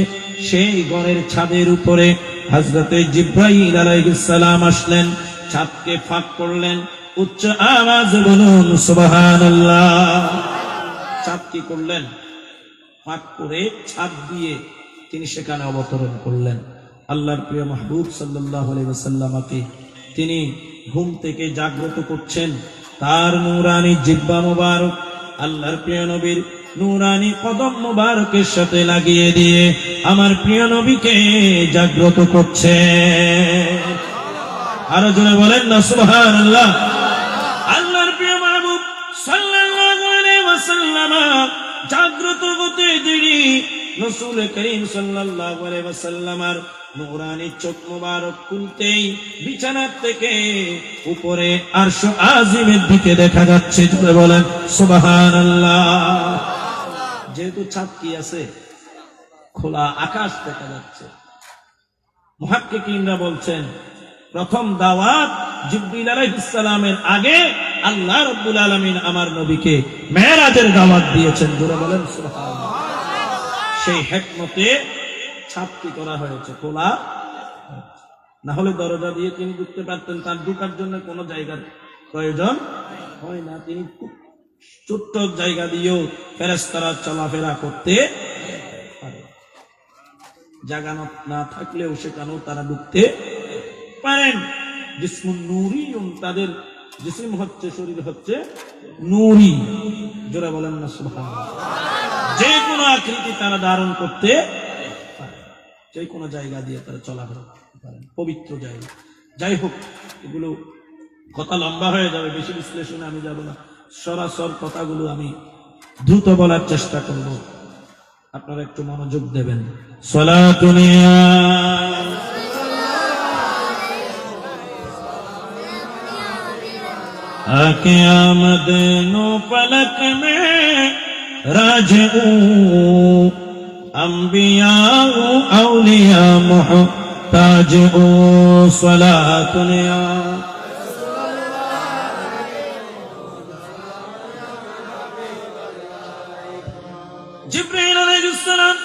[SPEAKER 1] সেই ঘরের ছাদের উপরে হযরতে জিবরাইল আলাইহিস সালাম আসলেন, ছাদকে ফাঁক করলেন। উচ্চ আওয়াজে বলুন সুবহানাল্লাহ। ছাদ কি করলেন? ফাঁক করে ছাদ দিয়ে তিনি সেখানে অবতরণ করলেন। আল্লাহর প্রিয় মাহবুব সাল্লাল্লাহু আলাইহি ওয়াসাল্লামকে তিনি ঘুম থেকে জাগ্রত করছেন। তার নূরানি জিহ্বা মুবারক আল্লাহর প্রিয় নবীর নূরানি কদম মুবারকের সাথে লাগিয়ে দিয়ে আমার প্রিয় নবীকে জাগ্রত করছে। আরো জোরে বলেন না সুবহানাল্লাহ। আল্লাহর প্রিয় মাহবুব সাল্লাল্লাহু আলাইহি ওয়াসাল্লাম জাগ্রত হতে দেরি রাসূল করিম সাল্লাল্লাহু আলাইহি ওয়াসাল্লামের নূরানি চোখ মুবারক খুলতেই বিছানা থেকে উপরে আরশ আজিমের দিকে দেখা যাচ্ছে। জোরে বলেন সুবহানাল্লাহ। যেহেতু ছাদ কি আছে, খোলা আকাশ দেখা যাচ্ছে। মুহাক্কিকিনরা বলছেন প্রথম দাওয়াত জিবরিল আলাইহিস সালামের আগে আল্লাহ রাব্বুল আলামিন আমার নবীকে মেরাজের দাওয়াত দিয়েছেন। জোরে বলেন সুবহানাল্লাহ। সেই হিকমতে ছাদটি করা হয়েছে খোলা, না হলে দরজা দিয়ে তিনি ঢুকতে পারতেন, তার ঢুকার জন্য কোনো জায়গার প্রয়োজন হয় না। তিনি খুব ছোট্ট জায়গা দিয়েও ফেরেশতারা চলাফেরা করতে পারে, জায়গা না থাকলেও সেখানেও তারা ঢুকতে পারেন। জিসমুন নূরিয়ুন, তাদের জিসম হচ্ছে, শরীর হচ্ছে নূরি। জোরে বলেন না সুবহানাল্লাহ। যে কোনো আকৃতি তারা ধারণ করতে পারে, যে কোনো জায়গা দিয়ে তারা চলাফেরা করতে পারেন, পবিত্র জায়গা। যাই হোক, এগুলো কথা লম্বা হয়ে যাবে, বেশি বিশ্লেষণে আমি যাব না। সরাসর কথাগুলো আমি দ্রুত বলার চেষ্টা করব, আপনারা একটু মনোযোগ দেবেন। সালাতুন आके आमद नो पलक में राजऊ अंबिया औलिया मुहताज ओ सलातुन जिब्रील अलैहिस सलाम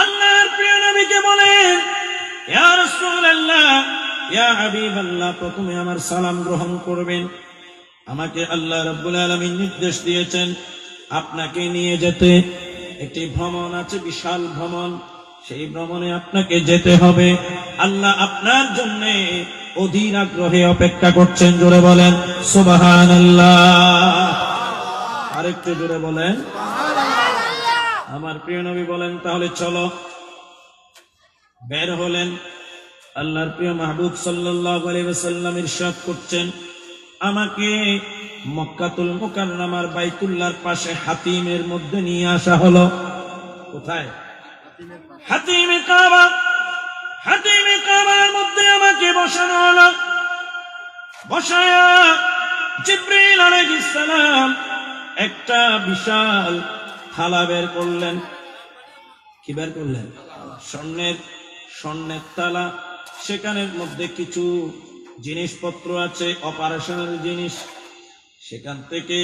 [SPEAKER 1] আল্লাহর প্রিয় নবীকে বলেন, ইয়া রাসূলুল্লাহ, ইয়া হাবিবাল্লাহ, প্রথমে আমার সালাম গ্রহণ করবেন। আমাকে আল্লাহ রাব্বুল আলামিন নির্দেশ দিয়েছেন আপনাকে নিয়ে যেতে। একটি ভ্রমণ আছে, বিশাল ভ্রমণ, সেই ভ্রমণে আপনাকে যেতে হবে। আল্লাহ আপনার জন্য অধীর আগ্রহে অপেক্ষা করছেন। জোরে বলেন সুবহানাল্লাহ। আরেকটু জোরে বলেন সুবহানাল্লাহ। আমার প্রিয় নবী বলেন তাহলে চলো। বের হলেন। আল্লাহর প্রিয় মাহবুব সাল্লাল্লাহু আলাইহি ওয়াসাল্লাম ইরশাদ করছেন, আমাকে মক্কাতুল মুকাররমার বাইতুল্লাহর পাশে হাতিমের মধ্যে নিয়ে আসা হলো। কোথায়? হাতিমে কাবা। হাতিমে কাবার মধ্যে আমাকে বসানো হলো। বসায়া জিবরিল আলাইহিস সালাম একটা বিশাল থালা বের করলেন। কি বের করলেন? স্বর্ণের থালা। সেখানের মধ্যে কিছু জিনিসপত্র আছে, অপারেশনের জিনিস। সেখান থেকে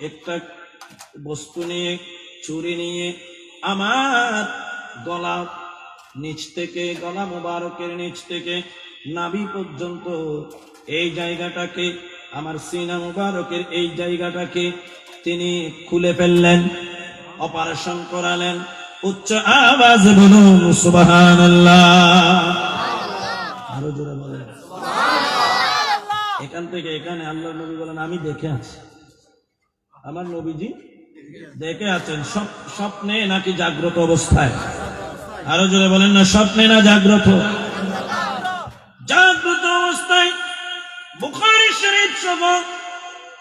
[SPEAKER 1] একটা বস্তু নিয়ে, ছুরি নিয়ে আমার গলা নিচ থেকে, গলা মুবারকের নিচ থেকে নাভি পর্যন্ত এই জায়গাটাকে, আমার সিনা মুবারকের এই জায়গাটাকে তিনি খুলে ফেললেন, অপারেশন করালেন। উচ্চ আওয়াজে বলুন সুবহানাল্লাহ। আরো জোরে বলেন সুবহানাল্লাহ। এখান থেকে এখানে আল্লাহর নবী বলেন, আমি দেখে আছি। আমার নবীজি দেখে আছেন। স্বপ্নে নাকি জাগ্রত অবস্থায়? আরো জোরে বলেন না, স্বপ্নে না জাগ্রত? জাগ্রত অবস্থায়। বুখারী শরীফ সহ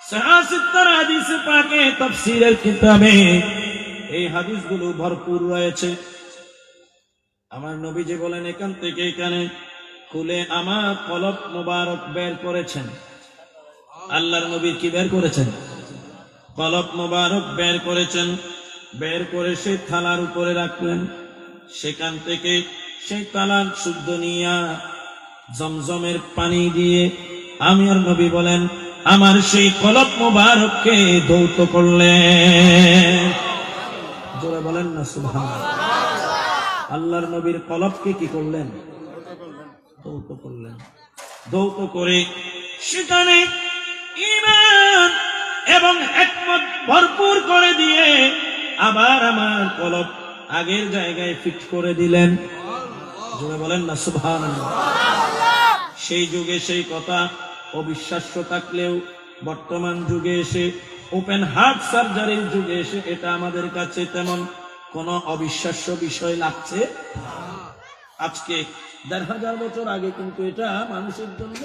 [SPEAKER 1] সহিহ হাদিসে পাকে তাফসীরের কিতাবে এই হাদিসগুলো ভরপুর রয়েছে। আমার নবীজি বলেন, এখান থেকে এখানে খুলে আমার কলব মুবারক বের করেছেন। আল্লাহর নবী কি বের করেছেন? কলব মুবারক বের করেছেন। বের করে সেই থালার উপরে রাখলেন। সেখান থেকে সেই থালার শুদ্ধ নিয়া জমজমের পানি দিয়ে আমার নবী বলেন, আমার সেই কলব মুবারককে ধৌত করলেন। জোরে বলেন না সুবহানাল্লাহ। আল্লাহর নবীর কলবকে কি করলেন? ধৌত করলেন। ধৌত করে সেখানে ঈমান এবং হিকমত ভরপুর করে দিয়ে আবার আমার কলব আগের জায়গায় ফিট করে দিলেন। জোরে বলেন না সুবহানাল্লাহ। সেই যুগে সেই কথা অবিশ্বাস্য থাকলেও বর্তমান যুগে এসে, ওপেন হার্ট সার্জারির যুগে এসে এটা আমাদের কাছে তেমন কোন অবিশ্বাস্য বিষয় লাগছে। আজকে ১,৫০০ বছর আগে কিন্তু এটা মানুষের জন্য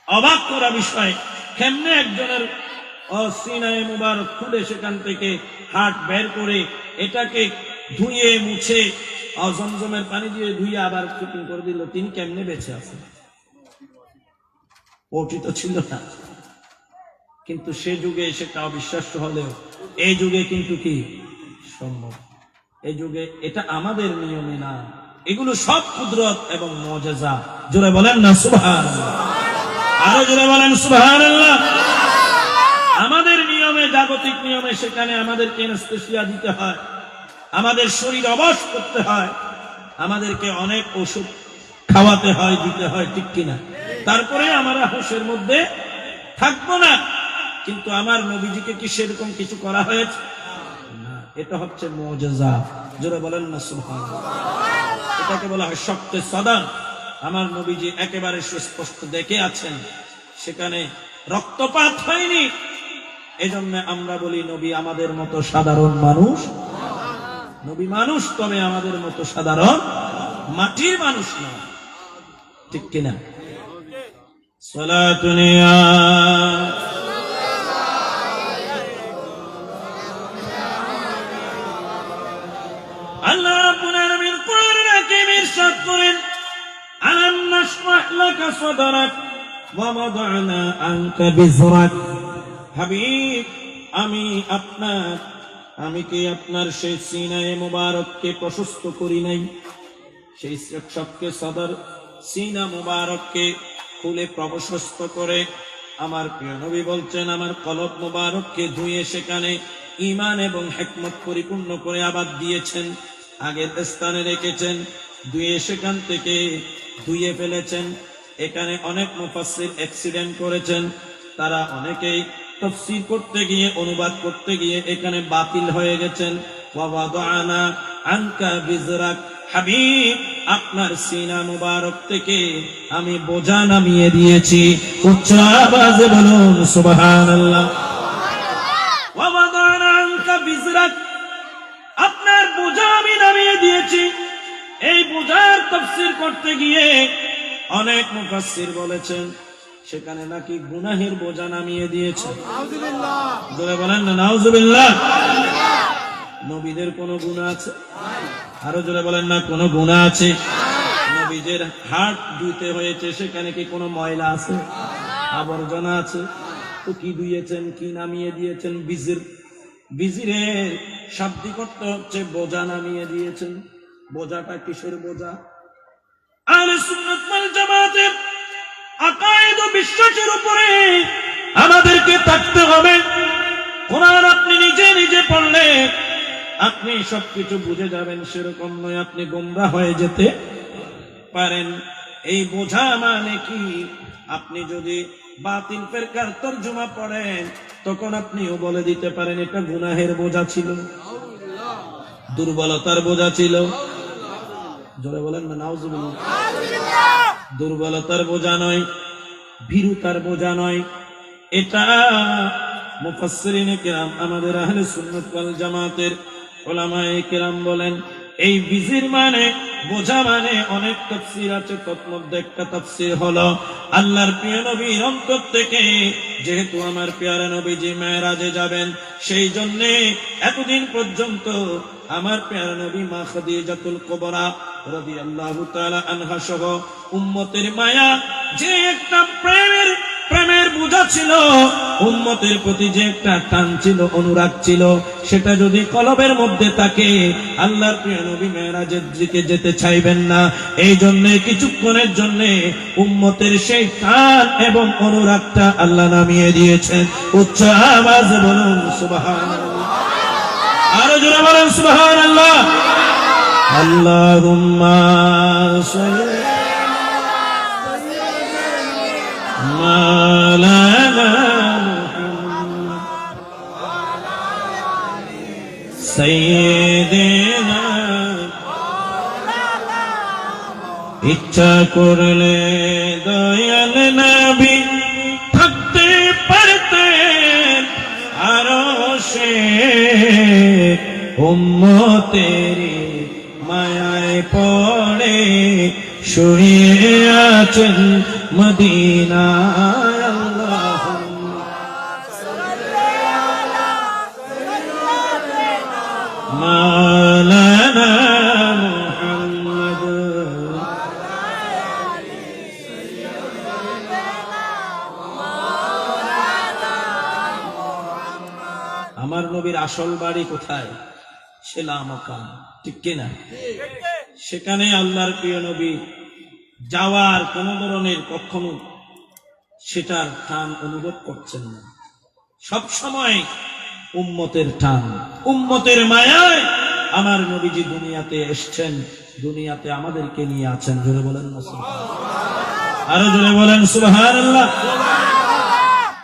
[SPEAKER 1] অবাক করা বিষয়। কেমনে একজনের সিনায়ে মুবারক খুলে সেখান থেকে হার্ট বের করে এটাকে ধুয়ে মুছে জমজমের পানি দিয়ে ধুয়ে আবার ফিটিং করে দিল। তিনি কেমনে বেঁচে আছেন? ওটি তো ছিল না। কিন্তু সে যুগে সেটা অবিশ্বাস্য হলেও এই যুগে কিন্তু কি সম্ভব। এই যুগে এটা আমাদের নিয়মে না, এগুলো সব কুদরত এবং মুজিজা। জোরে বলেন না সুবহানাল্লাহ। আরো জোরে বলেন সুবহানাল্লাহ। আমাদের নিয়মে, জাগতিক নিয়মে সেখানে আমাদেরকে অ্যানেসথেসিয়া দিতে হয়, আমাদের শরীর অবশ করতে হয়, আমাদেরকে অনেক ওষুধ খাওয়াতে হয়, দিতে হয়, ঠিক কিনা? তারপরে আমরা হুঁশের মধ্যে থাকবো না। কিন্তু আমার নবীজিকে কি সেরকম কিছু করা হয়েছে? না। এটা হচ্ছে মুজিজা। জোরে বলেন না সুবহানাল্লাহ। এটাকে বলা হয় শক্তে সাদান। আমার নবীজি একেবারে সুস্পষ্ট দেখে আছেন, সেখানে রক্তপাত হয়নি। এজন্য আমরা বলি নবী আমাদের মতো সাধারণ মানুষ। নবী মানুষ, তবে আমাদের মতো সাধারণ মাটির মানুষ না, ঠিক কিনা? সালাতুনিয়া আল্লাহ রাব্বুল আলামিন কোরআনুল হাকীমে ইরশাদ করেন, আলাম নাশরাহ লাকা সাদরাক ওয়া ওয়াদা'না আনকা বিজরাক। হাবিব, আমি কি আপনার সেই সিনায়ে মুবারককে প্রশস্ত করি নাই? সেই শক্কে সদর সিনা মুবারককে খুলে প্রশস্ত করে আমার প্রিয় নবী বলছেন, আমার কলব মুবারককে ধুয়ে সেখানে ঈমান এবং হিকমত পরিপূর্ণ করে আবার দিয়েছেন, আগের স্থানে রেখেছেন, ধুয়ে সেখান থেকে ধুয়ে ফেলেছেন। এখানে অনেক মুফাসসির অ্যাক্সিডেন্ট করেছেন, তারা অনেকেই তাফসীর করতে গিয়ে, অনুবাদ করতে গিয়ে এখানে বাতিল হয়ে গেছেন। ওয়া ওয়াদা'না আনকা বিজরাক। হাবিব, আপনার সিনা মুবারক থেকে আমি বোঝা নামিয়ে দিয়েছি। উচ্চ আওয়াজে বলুন সুবহানাল্লাহ। ওয়া ওয়াদা'না আনকা বিজরাক, আপনার বোঝা আমি নামিয়ে দিয়েছি। এই বোঝার তাফসীর করতে গিয়ে অনেক মুফাসসির বলেছেন সেখানে নাকি গুনাহের বোঝা নামিয়ে দিয়েছে। নাউযুবিল্লাহ। জোরে বলেন না নাউযুবিল্লাহ। নবীদের কোনো গুনাহ আছে? আরো জোরে বলেন না, কোনো গুনাহ আছে? নবীদের হাত ধুতে হয়েছে, সেখানে কি কোনো ময়লা আছে, আবর্জনা আছে? তো কি দিয়েছেন, কি নামিয়ে দিয়েছেন? বিজির। বিজিরের শাব্দিক অর্থ হচ্ছে বোঝা নামিয়ে দিয়েছেন। বোঝাটা কিসের বোঝা? আহলে সুন্নাত ওয়াল জামাতের আকায়েদ ও বিশ্বাসের উপরে আমাদেরকে থাকতে হবে। কোরআন আপনি নিজে নিজে পড়লে আপনি সবকিছু বুঝে যাবেন, সেরকম নয়, আপনি গোমরাহ হয়ে যেতে পারেন। এই বোঝা মানে কি? আপনি যদি বাতিল ফিরকার তরজমা পড়েন তখন আপনিও বলে দিতে পারেন এটা গুনাহের বোঝা ছিল, দুর্বলতার বোঝা ছিল। জোরে বলেন না নাউজুবিল্লাহ। দুর্বলতার বোঝা নয়, ভীরুতার বোঝা নয়। এটা মুফাসসিরিনে কেরাম, আমাদের আহলে সুন্নাত ওয়াল জামাতের উলামায়ে কেরাম বলেন এই বিজির মানে বোঝা মানে অনেক তাফসীর আছে। তন্মধ্যে একটা তাফসীর হলো আল্লাহর প্রিয় নবীর অন্তর থেকে, যেহেতু আমার প্রিয় নবীজি মেরাজে যাবেন, সেই জন্য এতদিন পর্যন্ত আমার প্রিয় নবী মা খাদিজাতুল কুবরা রাদিয়াল্লাহু তাআলা আনহা সহ উম্মতের মায়া, যে একটা প্রেমের বোঝা ছিল, উম্মতের প্রতি যে একটা টান ছিল, অনুরাগ ছিল, সেটা যদি কলবের মধ্যে থাকে আল্লাহর প্রিয় নবী মেরাজের দিকে যেতে চাইবেন না। এই জন্য কিছুক্ষণের জন্য উম্মতের সেই টান এবং অনুরাগটা আল্লাহ নামিয়ে দিয়েছেন। উচ্চ আওয়াজে বলুন সুবহানাল্লাহ। আরো জোরে বলেন সুবহানাল্লাহ। আল্লাহুম্মা সাল্লি মাওলানা সাইয়্যিদিনা। ইচ্ছা করলে দয়াল নবী থাকতে পারতেন আরশে, উম্মতেরি মায়ায় পড়ে শুয়ে আছেন মদিনায়। আল্লাহুম্মা মাওলানা মুহাম্মদ। আমার নবীর আসল বাড়ি কোথায়? সেলা মকাম, ঠিক কিনা? সেখানে আল্লাহর প্রিয় নবী যাওয়ার কোন ধরনের কখনো সেটার টান অনুভব করছেন না। সব সময় উম্মতের টান, উম্মতের মায়ায় আমার নবীজি দুনিয়াতে এসেছেন, দুনিয়াতে আমাদেরকে নিয়ে আছেন। জোরে বলেন না সুবহানাল্লাহ। আরো জোরে বলেন সুবহানাল্লাহ।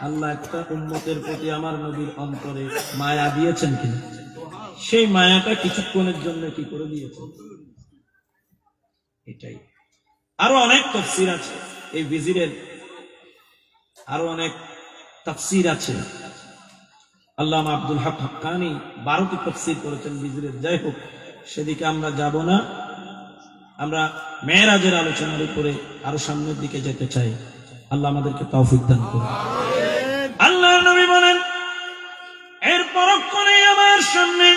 [SPEAKER 1] আল্লাহ একটা উম্মতের প্রতি আমার নবীর অন্তরে মায়া দিয়েছেন কিনা? সেই মায়াটা কিছুক্ষণের জন্য কি করে দিয়েছেন? এটাই। আরো অনেক তাফসীর আছে এই বিজিরের, আরো অনেক তাফসীর আছে। আল্লামা আব্দুল হক হাক্কানী 12টি তাফসীর করেছেন বিজিরের। যাই হোক, সেদিকে আমরা যাব না। আমরা মেরাজের আলোচনার উপরে আরো সামনের দিকে যেতে চাই। আল্লাহ আমাদেরকে তৌফিক দান করুন। আল্লাহর নবী বলেন এর পরক্ষণে আমার সামনে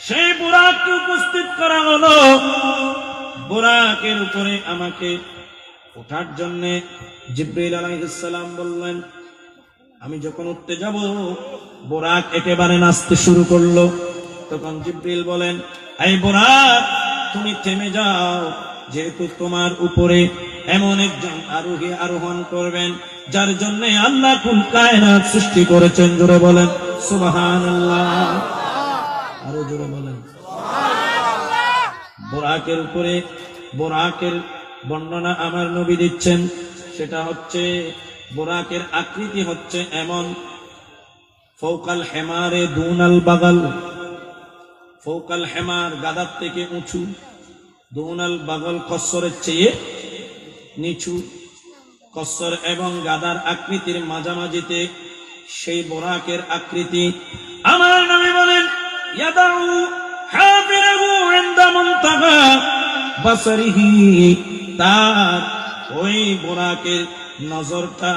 [SPEAKER 1] সেই বুরাককে উপস্থিত করা হলো। বুরাকের উপরে আমাকে ওঠার জন্য জিবরাইল আলাইহিস সালাম বললেন। আমি যখন উঠতে যাব, বুরাক একেবারে নাচতে শুরু করলো। তখন জিবরাইল বলেন, এই বুরাক তুমি থেমে যাও, যেহেতু তোমার উপরে এমন একজন আরোহী আরোহণ করবেন যার জন্য আল্লাহ কুল কায়নাত সৃষ্টি করেছেন। জোরে বলেন সুবহানাল্লাহ। আরো জোরে বলেন সুবহানাল্লাহ। বুরাকের উপরে, বুরাকের বর্ণনা আমার নবী দিচ্ছেন। সেটা হচ্ছে বুরাকের আকৃতি হচ্ছে এমন, ফৌকাল হেমারে দুনাল বাগাল। ফৌকাল হেমার গাদার থেকে উঁচু, দুনাল বাগল কসরের চেয়ে নিচু। কসর এবং গাদার আকৃতির মাঝামাঝিতে সেই বুরাকের আকৃতি। আমার নবী বলেন ইয়াদাউ হাফিরাহু ইনদা মুনতাহা বাসারিহি। তার ওই বুরাকের নজরটা,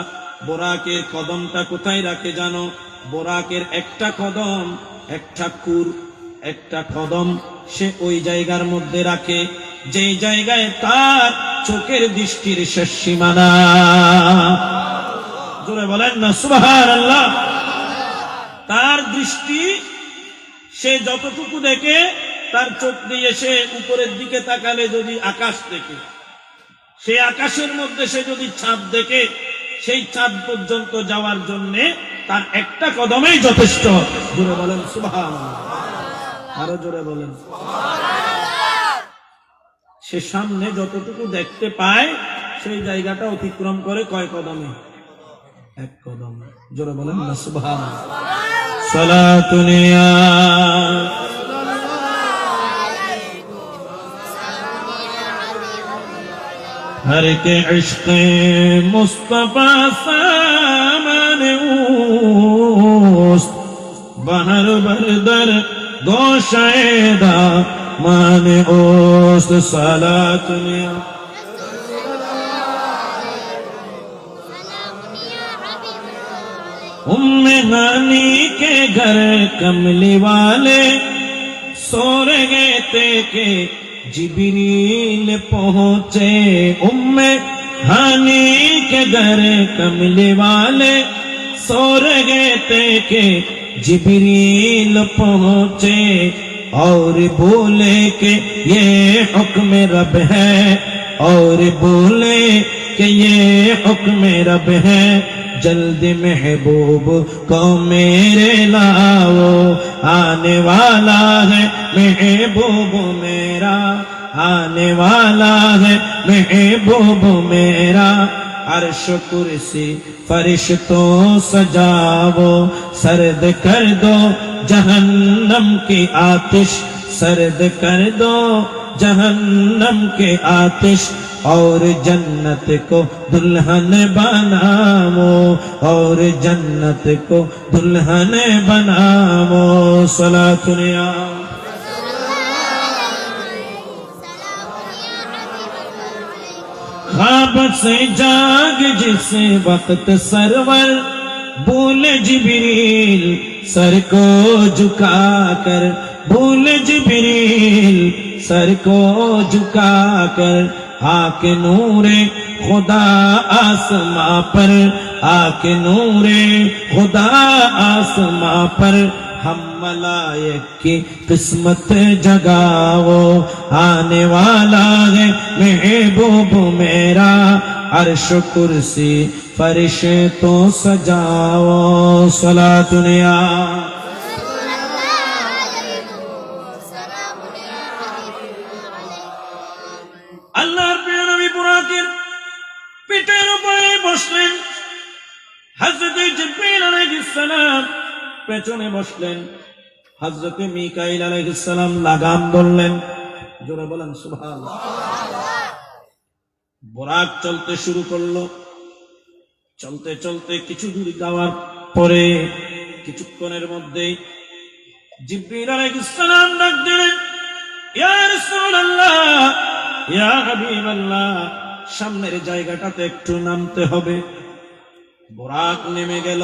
[SPEAKER 1] বুরাকের কদমটা কোথায় রাখে জানো? বুরাকের একটা কদম, একটা কুর, একটা কদম সে ওই জায়গার মধ্যে রাখে যেই জায়গায় তার চোখের দৃষ্টির শেষ সীমানা। জোরে বলেন বলেন না সুবহানাল্লাহ। তার দৃষ্টি সে যতটুকু দেখে, তার চোখ দিয়ে সে উপরের দিকে তাকালে যদি আকাশ দেখে, সেই আকাশের মধ্যে সে যদি চাঁদ দেখে, সেই চাঁদ পর্যন্ত যাওয়ার জন্য তার একটা কদমেই যথেষ্ট। জোরে বলেন সুবহানাল্লাহ। আরো জোরে বলেন। সে সামনে যতটুকু দেখতে পায় সেই জায়গাটা অতিক্রম করে কয় কদমে? এক কদম। জোরে বলেন না সুবহানাল্লাহ। সালাতুন ইয়া हर के इश्क़ मुस्तफा सामने उस्त बहर बरदर गोशायदा माने उस्त सलातुनिया उम्मे हानी के घर कमली वाले सो रहे थे के जिब्रील पहुंचे। उम्मे हानी के घर कमले वाले सो रहे थे के जिब्रील पहुंचे और बोले कि ये हुक्म रब है, और बोले कि ये हुक्म रब है, जल्दी महबूब को मेरे लाओ, आने वाला है महबूब मेरा, आने वाला है महबूब मेरा। अर्श कुर्सी फरिश्तों सजाओ, सर्द कर दो जहन्नम की आतिश, सर्द कर दो जहन्नम के आतिश, और जन्नत को दुल्हन बनाओ, और जन्नत को दुल्हन बनाओ। सलातुन या ख्वाब से जाग जिस वक्त सरवर, भूले जिब्रील सर को झुकाकर, भूले जिब्रील सर को झुकाकर, आके नूरे खुदा आसमां पर, आके नूरे खुदा आसमां पर, हम मलाइक की किस्मत जगाओ, आने वाला है महबूब मेरा। अर्श कुर्सी फरिश्तों सजाओ। सलातुन या আল্লাহর প্রিয় নবী বুরাকের পিঠের উপরে বসলেন, হযরত জিবরিল আলাইহিস সালাম পেছনে বসলেন, হযরত মিকাইল আলাইহিস সালাম লাগাম ধরলেন। জোরে বলেন সুবহানাল্লাহ। বুরাক চলতে শুরু করলো। চলতে চলতে কিছু দূর যাওয়ার পরে কিছুক্ষণের মধ্যেই জিবরিল আলাইহিস সালাম ডাক দিলেন, ইয়া রাসূলুল্লাহ, ইয়া হাবিবাল্লাহ, সামনের জায়গাটাতে একটু নামতে হবে। বুরাক নেমে গেল।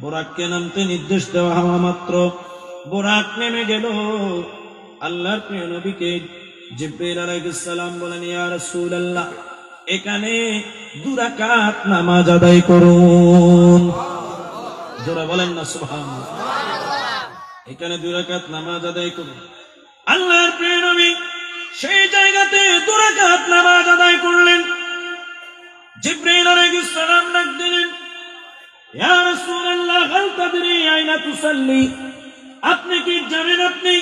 [SPEAKER 1] বুরাককে নামতে নির্দেশ দেওয়া হওয়া মাত্র বুরাক নেমে গেল। আল্লাহর প্রিয় নবীকে জিবরিল আলাইহিস সালাম বলেন, ইয়া রাসূলুল্লাহ, এখানে 2 রাকাত নামাজ আদায় করুন। জোরে বলেন না সুবহানাল্লাহ। এখানে 2 রাকাত নামাজ আদায় করুন। আল্লাহর প্রিয় নবী সেই জায়গাতে 2 রাকাত নামাজ আদায় করলেন। জিবরিল আলাইহিস সালাম ডাক দিলেন, ইয়া রাসূলুল্লাহ, হাল তাদরি আইনা তুসাল্লি, আপনি কি জানেন আপনি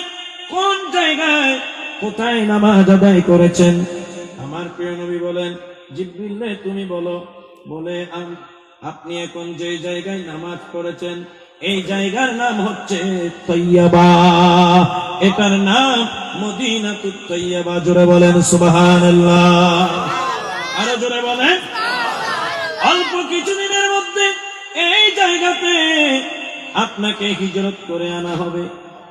[SPEAKER 1] কোন জায়গায় কোথায় নামাজ আদায় করেছেন? আমার প্রিয় নবী বলেন, জিবরিল রে তুমি বলো। বলে, আপনি এখন যে জায়গায় নামাজ পড়েছেন এই জায়গার নাম হচ্ছে তৈয়বা, এটার নাম মদিনাতুত তৈয়বা। জোরে বলেন সুবহানাল্লাহ। আরো জোরে বলেন। অল্প কিছুদিনের মধ্যে এই জায়গাতে আপনাকে হিজরত করে আনা হবে।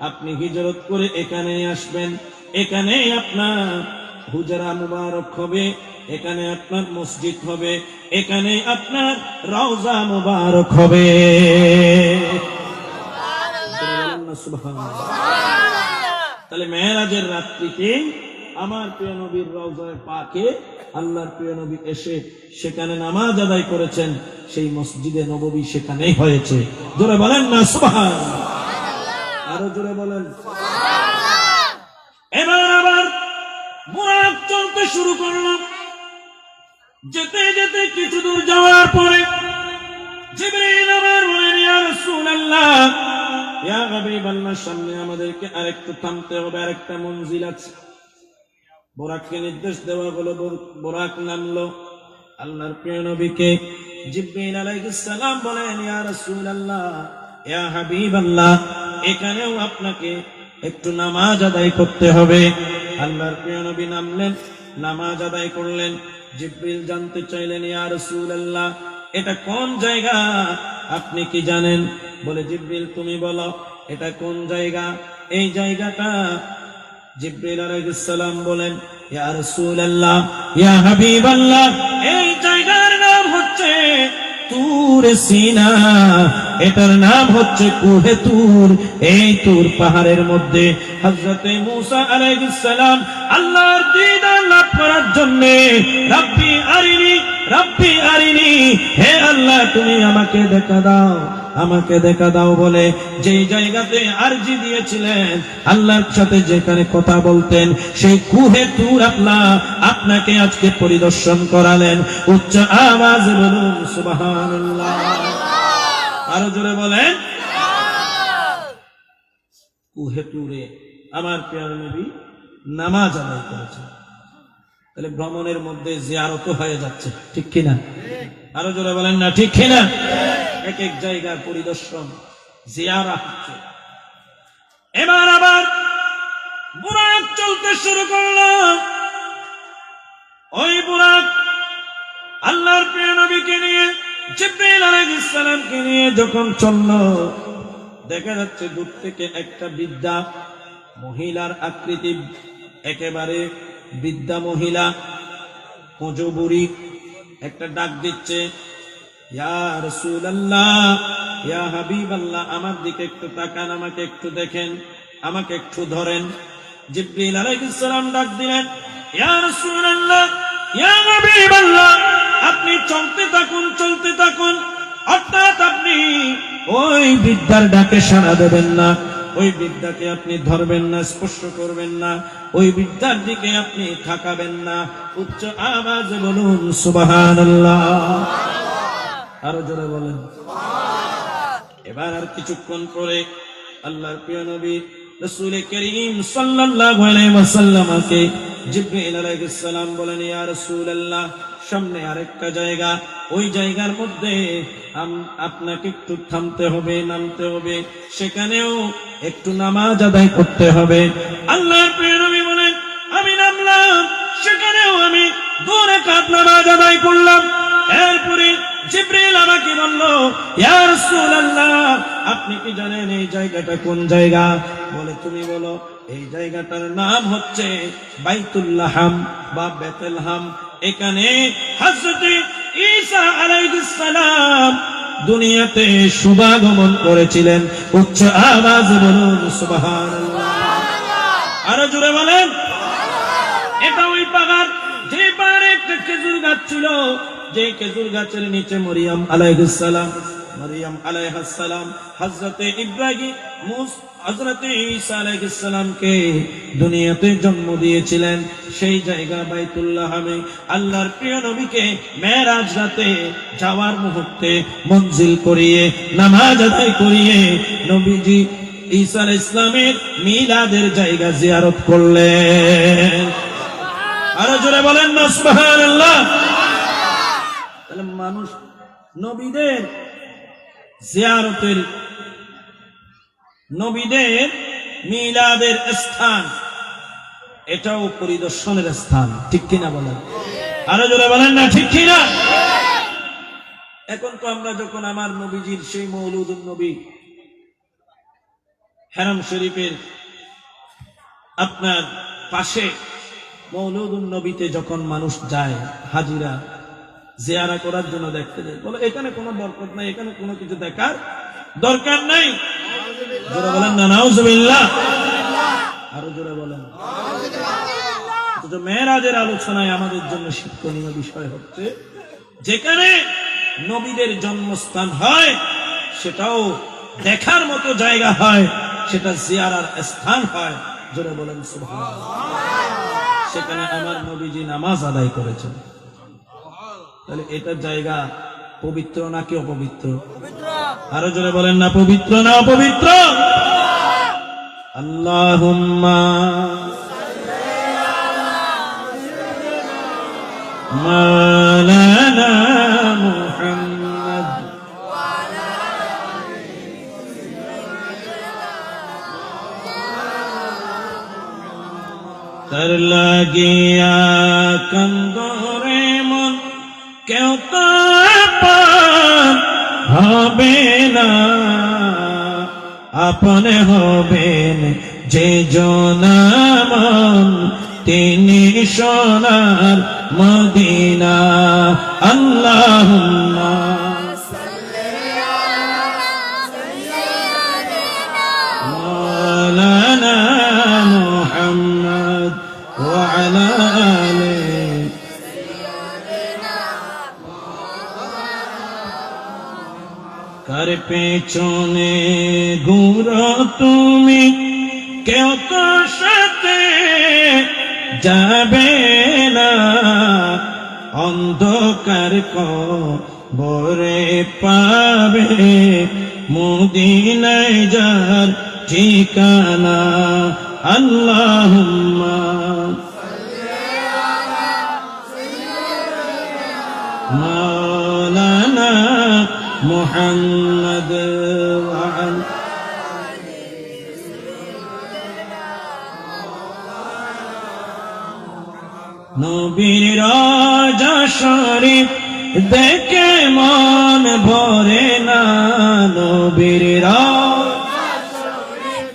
[SPEAKER 1] আপনি হিজরত করে এখানে আসবেন। এখানে আপনার হুজরা মুবারক হবে, এখানে আপনার মসজিদ হবে, এখানে আপনার রওজা মুবারক হবে। তাহলে মেরাজের রাত্রিতে আমার প্রিয় নবীর রওজায়ে পাকে আল্লাহর প্রিয় নবী এসে সেখানে নামাজ আদায় করেছেন। সেই মসজিদে নববী সেখানেই হয়েছে। জোরে বলেন না সুবহানাল্লাহ। আরো জোরে বলেন। এবার আবার বুরাক চলতে শুরু করলো। যেতে যেতে কিছু দূর যাওয়ার পরে জিবরিল আবার বলেন, ইয়া রাসূলুল্লাহ, ইয়া হাবিবাল্লাহ, সামনে আমাদেরকে আরেকটু থামতে হবে, আরেকটা মঞ্জিল আছে। বুরাককে নির্দেশ দেওয়া হলো, বুরাক নামলো। আল্লাহর প্রিয় নবীকে জিবরিল আলাইহিস সালাম বলেন, ইয়া রাসূলুল্লাহ, ইয়া হাবিবাল্লাহ, এখানেও আপনাকে একটু নামাজ আদায় করতে হবে। আল্লাহর প্রিয় নবী নামলেন, নামাজ আদায় করলেন। জিবরিল জানতে চাইলেন, ইয়া রাসূলুল্লাহ, এটা কোন জায়গা, আপনি কি জানেন? বলে, জিবরিল তুমি বলো এটা কোন জায়গা। এই জায়গাটা, জিবরিল আলাইহিস সালাম বলেন, ইয়া রাসূলুল্লাহ, ইয়া হাবিবাল্লাহ, এই জায়গার নাম হচ্ছে তুর সিনা, এটার নাম হচ্ছে কুহে তুর। এই তুর পাহাড়ের মধ্যে হযরতে মূসা আলাইহিস সালাম আল্লাহর দিদার লাভ করার জন্য রাব্বি আরিনি, রাব্বি আরিনি, হে আল্লাহ তুমি আমাকে দেখা দাও, আমাকে দেখা দাও বলে যেই জায়গাতে আরজি দিয়েছিলেন, আল্লাহর সাথে যেখানে কথা বলতেন, সেই কুহে তুর আল্লাহ আপনাকে আজকে পরিদর্শন করালেন। উচ্চ আওয়াজে বলুন সুবহানাল্লাহ। আরো জোরে বলেন। কুহে তুরে আমার প্রিয় নবী নামাজ আদায় করেছেন। তাহলে ভ্রমণের মধ্যে জিয়ারত হয়ে যাচ্ছে, ঠিক কিনা? আরো জোরে বলেন না ঠিক কিনা? এক এক জায়গার পরিদর্শন, জিয়ারা হচ্ছে। এবার আবার বুরাক চলতে শুরু করলো। ওই বুরাক আল্লাহর প্রিয় নবীকে নিয়ে, জিবরিল আলাইহিস সালামকে নিয়ে যখন চললো, দেখা যাচ্ছে দূর থেকে একটা বৃদ্ধা মহিলার আকৃতি, একেবারে বৃদ্ধা মহিলা, কোঁজো বুড়ি, একটা ডাক দিচ্ছে, ইয়া রাসূলুল্লাহ, ইয়া হাবিবাল্লাহ, আমার দিকে একটু তাকান, আমাকে একটু দেখেন, আমাকে একটু ধরেন। জিবরিল আলাইহিস সালাম ডাক দিলেন, ইয়া রাসূলুল্লাহ, ইয়া হাবিবাল্লাহ, আপনি চলতে থাকুন, চলতে থাকুন। অর্থাৎ আপনি ওই বৃদ্ধার ডাকে সাড়া দেবেন না, ওই বৃদ্ধাকে আপনি ধরবেন না, স্পর্শ করবেন না, ওই বৃদ্ধার দিকে আপনি তাকাবেন না। উচ্চ আওয়াজে বলুন সুবহানাল্লাহ। আরো জোরে বলেন। এবার আর কিছুক্ষণ পরে আল্লাহর প্রিয় নবী রাসূল করিম সাল্লাল্লাহু আলাইহি ওয়াসাল্লামকে জিবরিল আলাইহিস সালাম বলেন, ইয়া রাসূলুল্লাহ, সামনে আরেকটা জায়গা, ওই জায়গার মধ্যে আপনাকে একটু থামতে হবে, নামতে হবে, সেখানেও একটু নামাজ আদায় করতে হবে। আল্লাহর প্রিয় নবী বলেন, আমি নামলাম, সেখানেও আমি 2 রাকাত নামাজ আদায় করলাম। এরপরে জিবরিল আমাকে বলল, ইয়া রাসূলুল্লাহ, আপনি কি জানেন এই জায়গাটা কোন জায়গা? বলে, তুমি বলো। এই জায়গাটার নাম হচ্ছে বাইতুল্লাহাম বা বেতেলহাম। এখানে হযরত ঈসা আলাইহিস সালাম দুনিয়াতে শুভাগমন করেছিলেন। উচ্চ আওয়াজে বলুন সুবহানাল্লাহ। আরো জোরে বলেন। এটা ওই পাহাড়, যে পাহাড়ে একটা খেজুর গাছ ছিল, যে খেজুর গাছের নিচে মরিয়ম আলাইহিস সালাম, মরিয়ম আলাইহিস সালাম হযরতে ইব্রাহিম, হযরতে ঈসা আলাইহিস সালামকে দুনিয়াতে জন্ম দিয়েছিলেন। সেই জায়গা বাইতুল্লাহামে আল্লাহর প্রিয় নবীকে মেরাজ রাতে যাওয়ার মুহূর্তে মঞ্জিল করিয়ে, নামাজ আদায় করিয়ে নবীজি ঈসা আলাইহিস সালামের মিলাদের জায়গা জিয়ারত করলেন। আরো জোরে বলেন না সুবহানাল্লাহ। তাহলে মানুষ নবীদের জিয়ারতের, নবীদের মিলাদের স্থান, এটাও পরিদর্শনের স্থান, ঠিক কিনা বলেন? আরো জোরে বলেন না ঠিক কিনা? এখন তো আমরা যখন আমার নবীজির সেই মৌলুদুন নবী হারাম শরীফের আপনার পাশে মৌলুদুন নবীতে যখন মানুষ যায়, হাজিরা জিয়ারা করার জন্য দেখতে যায়, বলে এখানে কোনো বরকত নাই, এখানে কোনো কিছু দেখার দরকার নাই। জোরে বলেন না নাউজুবিল্লাহ। আরো জোরে বলেন। মেরাজের আলোচনায় আমাদের জন্য শিক্ষণীয় বিষয় হচ্ছে, যেখানে নবীদের জন্মস্থান হয়, সেটাও দেখার মতো জায়গা হয়, সেটা জিয়ারার স্থান হয়। জোরে বলেন সুবহানাল্লাহ। সেখানে আমার নবীজি নামাজ আদায় করেছেন। তাহলে এটা জায়গা পবিত্র নাকি অপবিত্র? আরো জোরে বলেন না, পবিত্র না অপবিত্র? আল্লাহুম্মা মাওলানা মুহাম্মদ তার লাগিয়া কন্দরে মন কেউ তো আপন হবে না, আপন হবেন যে জনামন তিনি সোনার মদিনা। আল্লাহুম্মা মাওলানা মুহাম্মদ ওয়া আলা আলিহি কার পেছনে ঘুরো তুমি, কেউ তো সাথে যাবে না, অন্ধকার কবরে পাবে মদিনায় যার ঠিকানা। আল্লাহুম্মা মাওলানা মুহাম্মদ ওয়া আলা নবীর রওজা শরীফ দেখে মন ভরে না, নবীর রওজা শরীফ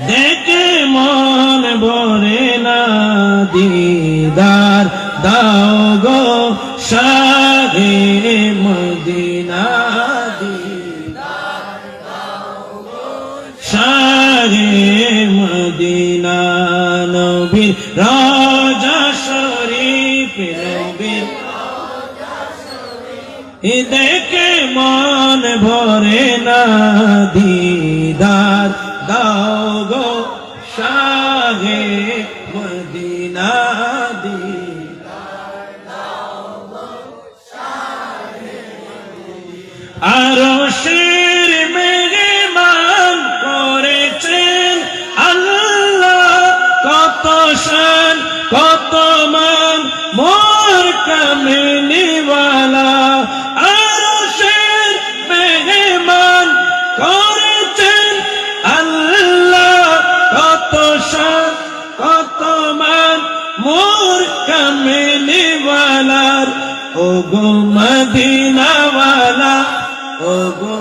[SPEAKER 1] দেখে মন ভরে না, দিদার দাও গো শাহে মদিনা, দিদার দাও গো শাহে মদিনা। নবীর রওজা শরীফ, নবীর দেখে মন ভরে না, দিদার দাও গো শাহে মদিনা, দিদার দাও গো শাহে মদিনা। আরশের মেহমান করেছেন আল্লাহ, কত শান কত মান মোর কামলিওয়ালা। আরশের মেহমান করেছেন আল্লাহ, কত শান কত মান মোর কামলিওয়ালার। ও গো মদিনাওয়ালা, ও গো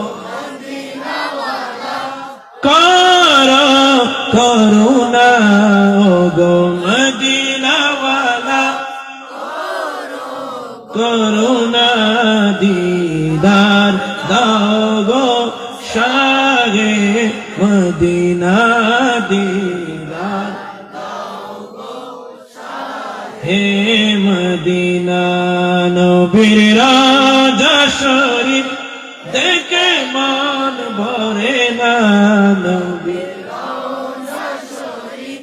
[SPEAKER 1] করো করুণা, ও গো মদিনাওয়ালা করুণা, দিদার দাও গো শাহে মদিনা, দিদার দাও গো হে মদিনা। নবীর রওজা শরীফ দেখে মন ভরে না, নবীর রওজা শরীফ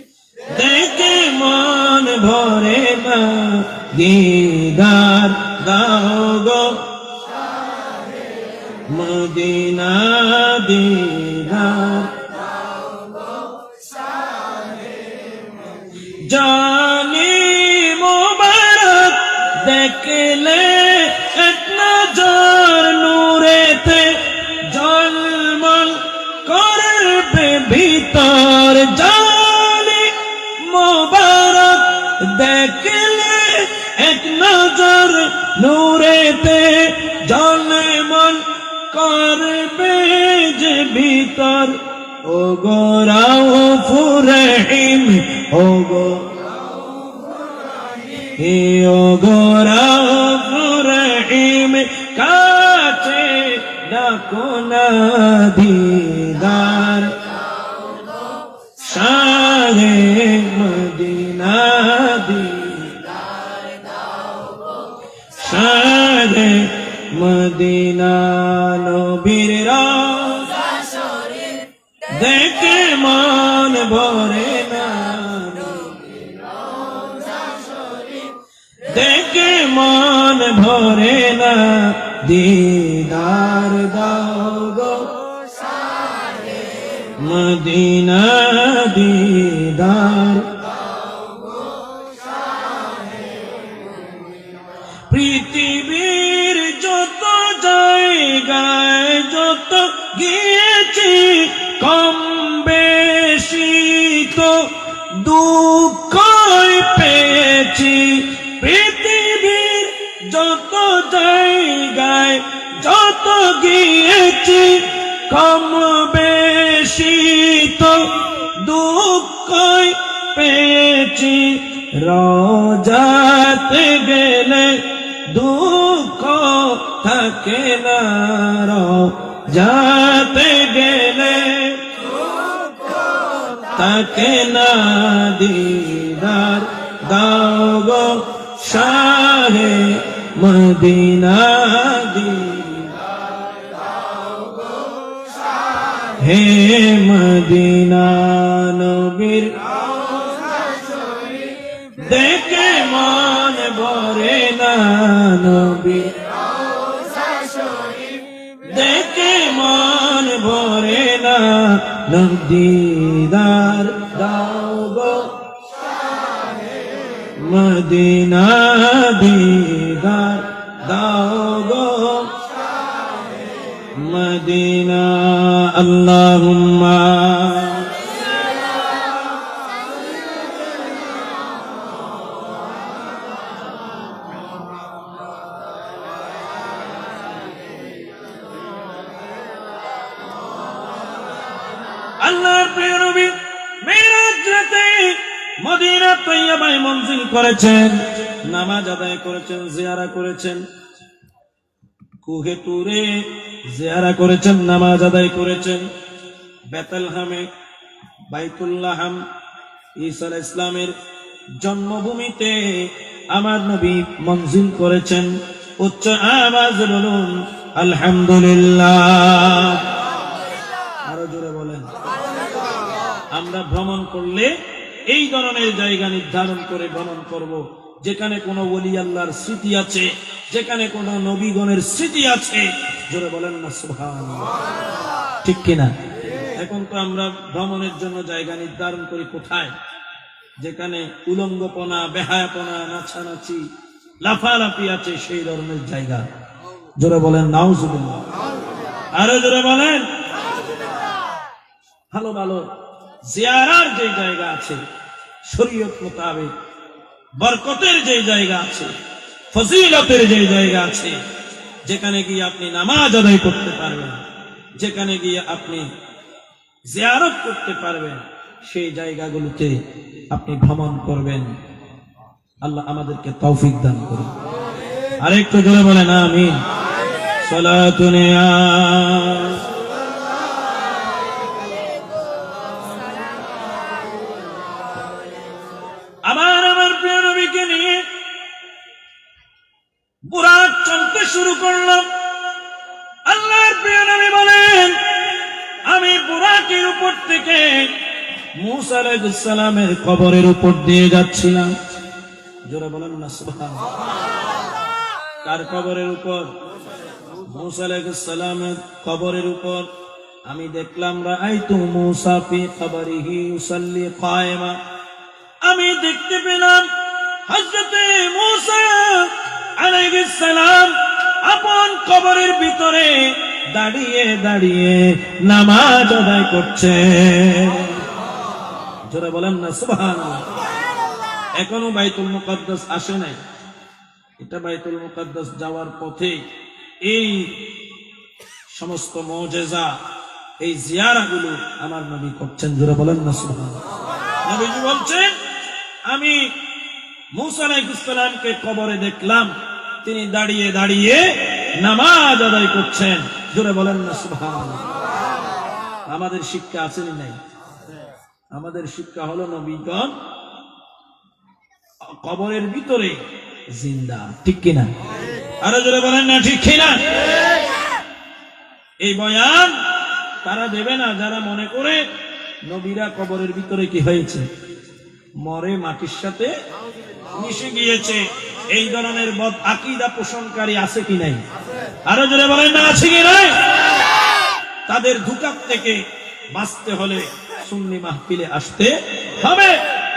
[SPEAKER 1] দেখে মন ভরে না, দিদার দাও গো শাহে মদিনা, দিদার দাও গো শাহে মদিনা। জানি মুবারক দেখলে এক নজর নূরেতে জলমল করবে ভিতর, জানি মুবারক দেখলে এক নজর নূরেতে জলমল করবে যে ভিতর। ও গো রাউফুর রহিম, ও গো ও গো রাউফুর রহিম, কাছে ডাকো না, দিদার শাহে মদিনা, দিদার শাহে মদিনা। মদিনা নবীর রওজা শরীফ দেখে মন ভরে না, দেখে মন ভরে না, দিদার দাও গো মদিনা, দিদার পৃথিবীর যত জায়গায় যত গিয়েছি কম বেশি তো দুঃখই পেয়েছি, পৃথিবীর যত জায়গায় যত গিয়েছি কম বেশি তো দুঃখই পেয়েছি, রওজাতে গেলে দুঃখ থাকে না, রওজাতে গেলে থাকে না, দিদার দাও গো শাহে মদিনা, হে মদিনা নবীর দেখে মন ভরে না, নবী দেখে মন ভরে না, দিদার দাও গো মদিনা, দিদার দাও গো মদিনা। আল্লাহুম্মা আল্লাহর প্রিয় নবী মেরাজ রাতে মদিনা তৈয়বায় মনজিল করেছেন, নামাজ আদায় করেছেন, জিয়ারা করেছেন, কুহে তুরে জিয়ারা করেছেন, নামাজ আদায় করেছেন, বেতলহামে বাইতুল্লাহাম ঈসা আলাইহিস সালামের জন্মভূমিতে আমার নবী মনজিল করেছেন। উচ্চ আওয়াজে বলুন আলহামদুলিল্লাহ, আরো জোরে বলেন। আমরা ভ্রমণ করলে এই ধরনের জায়গা নির্ধারণ করে ভ্রমণ করব, যেখানে কোনো ওলি আল্লাহর স্মৃতি আছে, যেখানে কোনো নবীগণের স্মৃতি আছে, জোরে বলেন না সুবহানাল্লাহ, ঠিক কিনা? এখন তো আমরা ভ্রমণের জন্য জায়গা নির্ধারণ করি কোথায়? যেখানে উলঙ্গপনা, বেহায়াপনা, নাচানাচি, লাফালাফি আছে, সেই ধরনের জায়গা। জোরে বলেন নাউজুবিল্লাহ, আরো জোরে বলেন। ভালো ভালো জিয়ারার যে জায়গা আছে, শরীয়ত মোতাবেক বরকতের যে জায়গা আছে, ফজিলতের যে জায়গা আছে, যেখানে গিয়ে আপনি নামাজ আদায় করতে পারবেন, যেখানে গিয়ে আপনি জিয়ারত করতে পারবেন, সেই জায়গাগুলোতে আপনি ভ্রমণ করবেন। আল্লাহ আমাদেরকে তৌফিক দান করুন। আরেকটু জোরে বলেন আমিন। সালাতুন ইয়া আমার প্রিয় নবীকে নিয়ে বুরাক চলতে শুরু করলাম। আল্লাহর প্রিয় নবী বলেন, আমি বুরাকের উপর থেকে মূসা আলাইহিস সালামের কবরের উপর দিয়ে যাচ্ছিলাম। জোরে বলেন না সুবহানাল্লাহ। কার কবরের উপর? মূসা আলাইহিস সালামের কবরের উপর। আমি দেখলাম রাআইতু মূসা ফি কবরিহি ইউসাল্লি কায়েমা, আমি দেখতে পেলাম হযরতে মূসা আলাইহিস সালাম আপন কবরের ভিতরে দাঁড়িয়ে দাঁড়িয়ে নামাজ আদায় করছে। জোরে বলেন না সুবহানাল্লাহ। এখনো বাইতুল মুকাদ্দাস আসে নাই। এটা বাইতুল মুকাদ্দাস যাওয়ার পথে এই সমস্ত মুজিজা, এই জিয়ারাগুলো আমার নবী করছেন। জোরে বলেন না সুবহানাল্লাহ। নবীজি বলছেন, আমি মূসা আলাইহিস সালামকে কবরে দেখলাম, তিনি দাঁড়িয়ে দাঁড়িয়ে নামাজ আদায় করছেন। জোরে বলেন না সুবহানাল্লাহ। আমাদের শিক্ষা আছে না নাই? আমাদের শিক্ষা হলো নবীগণ কবরের ভিতরে জিন্দা, ঠিক কিনা? আরো জোরে বলেন না ঠিক কিনা? এই বয়ান তারা দেবে না যারা মনে করে নবীরা কবরের ভিতরে কি হয়েছে, মরে মাটির সাথে মিশে গিয়েছে। এই ধরনের বদ আকীদা পোষণকারী আছে কি নাই? আরো জোরে বলেন না, আছে কি নাই? তাদের ধোঁকা থেকে বাঁচতে হলে সুন্নি মাহফিলে আসতে হবে,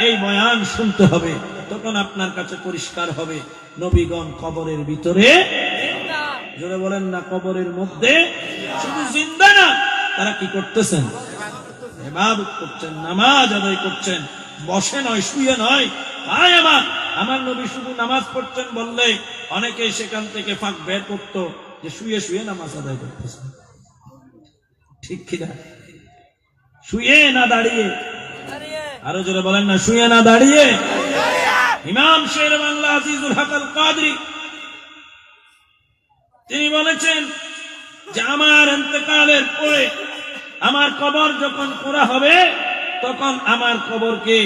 [SPEAKER 1] এই বয়ান শুনতে হবে। তখন আপনার কাছে পরিষ্কার হবে নবীগণ কবরের ভিতরে, জোরে বলেন না, কবরের মধ্যে শুধু জিন্দা না, তারা কি করতেছেন? ইবাদত করছেন, নামাজ আদায় করছেন, বসে নয়, শুয়ে নয়। তাই আমার নবী শুধু নামাজ পড়ছেন বললে অনেকেই সেখান থেকে ফাঁক বের করতো যে শুয়ে শুয়ে নামাজ আদায় করতেছেন। ঠিক কিনা? শুয়ে না দাঁড়িয়ে? আরো জোরে বলেন না, শুয়ে না দাঁড়িয়ে? ইমাম শের বাংলা আজিজুল হক আল কাদরি তিনি বলেছেন যে আমার ইন্তেকালের পরে আমার কবর যখন পুরা হবে তখন আমার কবরকে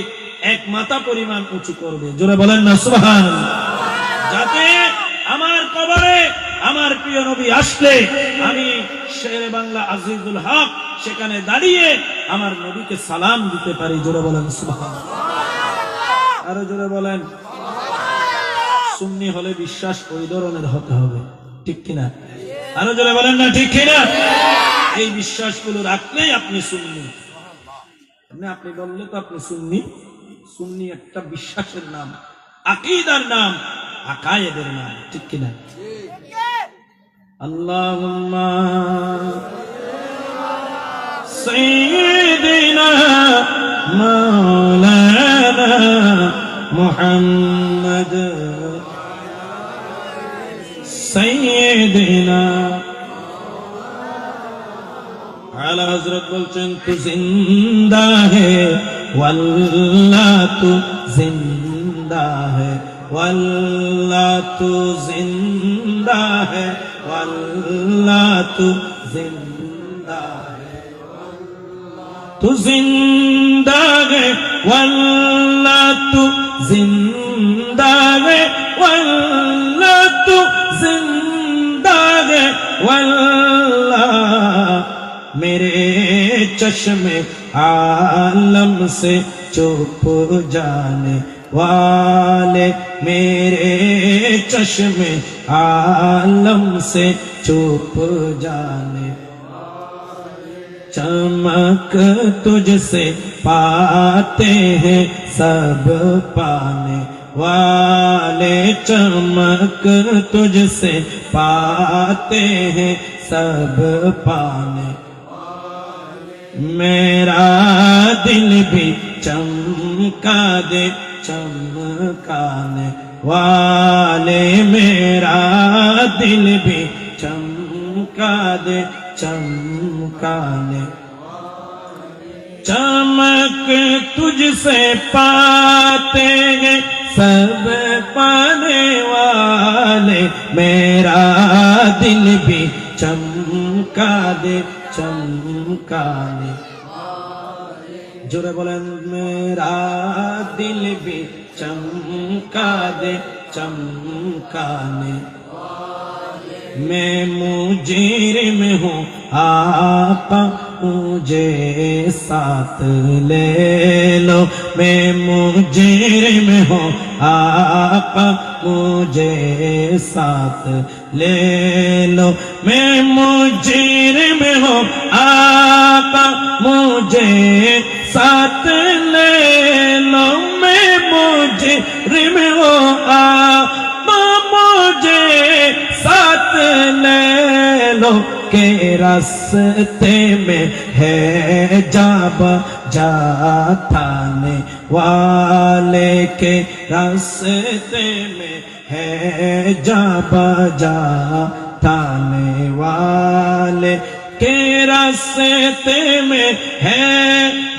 [SPEAKER 1] এক মাথা পরিমাণ উঁচু করবে। জোরে বলেন না সুবহানাল্লাহ। যাতে আমার কবরে আমার প্রিয় নবী আসলে আমি শের বাংলা আজিজুল হক সেখানে দাঁড়িয়ে আমার নবীকে সালাম দিতে পারি। জোরে বলেন সুবহানাল্লাহ। আরো জোরে বলেন। সুন্নি হলে বিশ্বাস ওই ধরনের হতে হবে, ঠিক কিনা? আরো জোরে বলেন না, ঠিক কিনা? এই বিশ্বাসগুলো রাখলেই আপনি সুন্নি। আপনি বললে তো আপনি সুন্নি। সুন্নি একটা বিশ্বাসের নাম, আকীদার নাম, আকায়েদের নাম, ঠিক কিনা? আল্লাহুম্মা সাইয়্যিদিনা মাওলানা মুহাম্মদ সাইয়্যিদিনা আলা হযরত বলছেন তু জিন্দা হে ওয়াল্লাহ তু জিন্দা হে ওয়াল্লাহ তু জিন্দা হে ওয়াল্লাহ তু জিন্দা হে তু জিন্দা হে ওয়াল্লাহ তু জিন্দা হে ওয়াল্লাহ তু জিন্দা হে ওয়াল্লাহ मेरे चश्मे आलम से चुप जाने वाले, मेरे चश्मे आलम से चुप जाने, चमक तुझसे पाते हैं सब पाने वाले, चमक तुझसे पाते हैं सब पाने, मेरा दिल भी चमका दे चमकाने वाले, मेरा दिल भी चमका दे चमकाने, चमक तुझसे पाते हैं सब पाने वाले, मेरा दिल भी चमका दे चमकाने, जोरे बोलें मेरा दिल भी चमका दे चमकाने, मैं मुजरिम हूँ आका मुझे साथ ले लो, मैं मुजरिम हूँ आका मुझे साथ ले लो, मैं मुजरिम हूँ आका मुझे साथ ले लो, मैं मुजरिम हूँ आका मुझे साथ ले लो, के रास्ते में है जाबा जाताने वाले, के रास्ते में है जाबा जाताने वाले, के रास्ते में है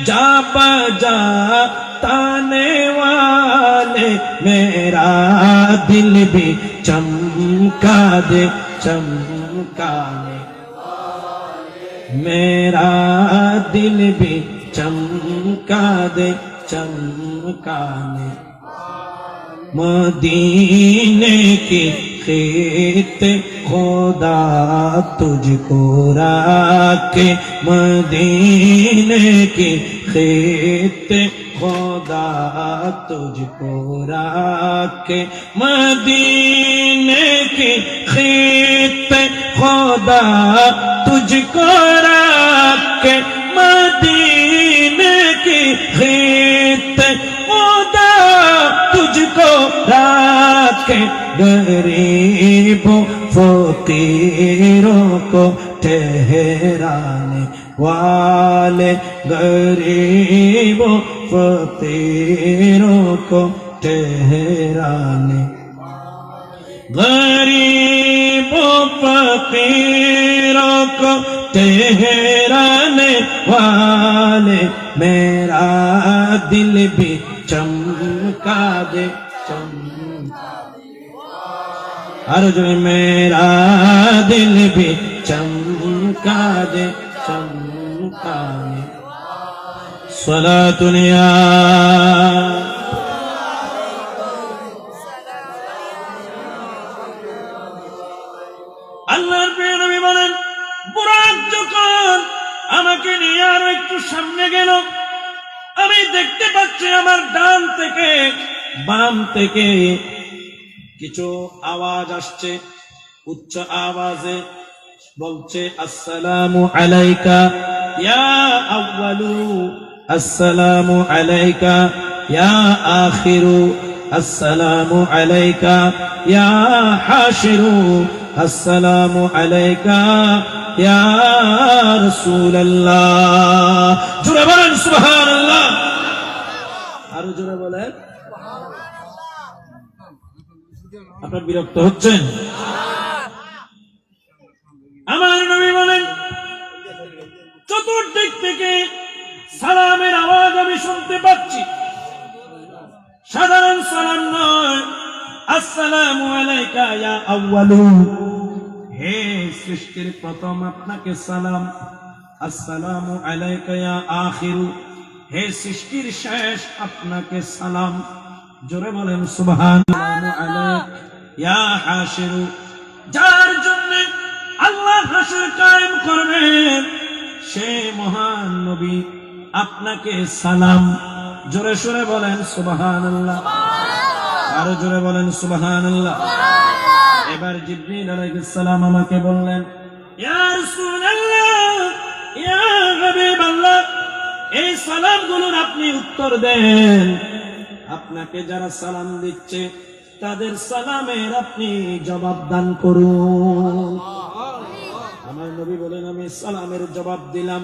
[SPEAKER 1] जाबा जाताने वाले, मेरा दिल भी चमका दे चमकाने, मेरा दिल भी चमका दे चमकाने, मदीने की खेत
[SPEAKER 2] खुदा तुझको राके मदीने की खेत खुदा तुझको राके मदीने की खेत खुदा तुझको राके मदीने की खेत खुदा तुझको राके गरीबों फकीरों को ठहराने वाले गरीबों फकीरों को ठहराने गरीबों फकीरों को ठहराने वाले मेरा दिल भी चमका दे हर जो मेरा दिल भी चमका दे चमका दे सलातुनिया আল্লাহর প্রিয় নবী বলেন বুরাক যখন আমাকে নিয়ে আরো একটু সামনে গেল আমি দেখতে পাচ্ছি আমার ডান থেকে বাম থেকে কিছু আওয়াজ আসছে উচ্চ আওয়াজে বলছে আসসালামু আলাইকা ইয়া আউয়ালু আসসালামু আলাইকা ইয়া আখিরু আসসালামু আলাইকা ইয়া হাশিরু আসসালামু আলাইকা ইয়া রাসূলুল্লাহ জোরে বলেন সুবহানাল্লাহ আরো জোরে বলেন আপনারা বিরক্ত হচ্ছেন আমার নবী বলেন চতুর্দিক থেকে সালামের আওয়াজ আমি শুনতে পাচ্ছি সাধারণ সালাম নয় আসসালামু আলাইকা ইয়া আউয়ালু হে সৃষ্টির প্রথম আপনাকে সালাম আসসালামু আলাইকা ইয়া আখিরু হে সৃষ্টির শেষ আপনাকে সালাম জোরে বলেন সুবহানাল্লাহু আলাইকা ইয়া হাশিরু যার জন্য আল্লাহ হাসর কায়েম করবেন সে মহান নবী আপনাকে সালাম জোরে সুরে বলেন সুবহানাল্লাহ আরো জোরে বলেন সুবহানাল্লাহ এবার জিবরিল আলাইহিস সালাম আমাকে বললেন ইয়া রাসূলুল্লাহ ইয়া হাবিবাল্লাহ এই সালামগুলোর আপনি উত্তর দেন আপনাকে যারা সালাম দিচ্ছে তাদের সালামের আপনি জবাব দান করুন আমার নবী বলেন আমি সালামের জবাব দিলাম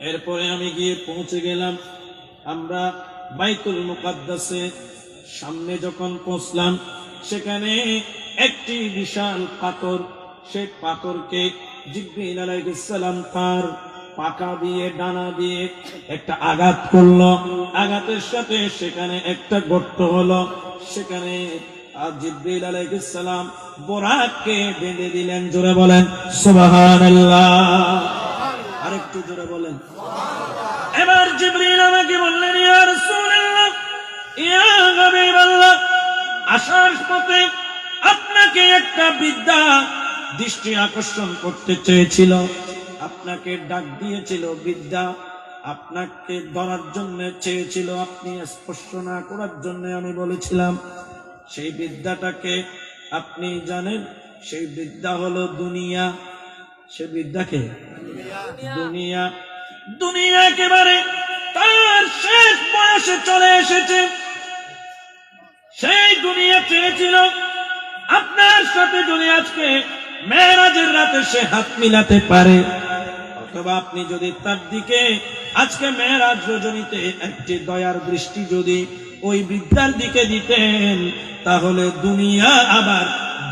[SPEAKER 2] এরপরে আমি গিয়ে পৌঁছে গেলাম আমরা বাইতুল মুকাদ্দাসে সামনে যখন পৌঁছলাম সেখানে একটি বিশাল পাথর সেই পাথরকে জিবরিল আলাইহিস সালাম তার পাকা দিয়ে ডানা দিয়ে একটা আঘাত করলো আঘাতের সাথে সেখানে একটা গর্ত হলো সেখানে জিবরিল আলাইহিস সালাম বোরাককে বেঁধে দিলেন জোরে বলেন সুবহানাল্লাহ আরেকটু জোরে বলেন এবার জিবরিল আমাকে বললেন ইয়া রাসূলুল্লাহ ইয়া হাবিবাল্লাহ আসার পথে আপনাকে একটা বিদ্যা দৃষ্টি আকর্ষণ করতে চেয়েছিল আপনাকে ডাক দিয়েছিল বিদ্যা আপনাকে ধরার জন্য চেয়েছিল আপনি স্পর্শ না করার জন্য আমি বলেছিলাম সেই বিদ্যাটাকে আপনি জানেন সেই বিদ্যা হলো দুনিয়া সেই বিদ্যাকে দুনিয়া দুনিয়া একেবারে তার শেষ বয়সে চলে এসেছে সেই দুনিয়া চেয়েছিল আপনার সাথে যদি আজকে মেরাজের রাতে সে হাত মিলাতে পারে অথবা আপনি যদি তার দিকে আজকে মেরাজ রজনীতে একটি দয়ার দৃষ্টি যদি ওই বিদ্যার দিকে দিতেন তাহলে দুনিয়া আবার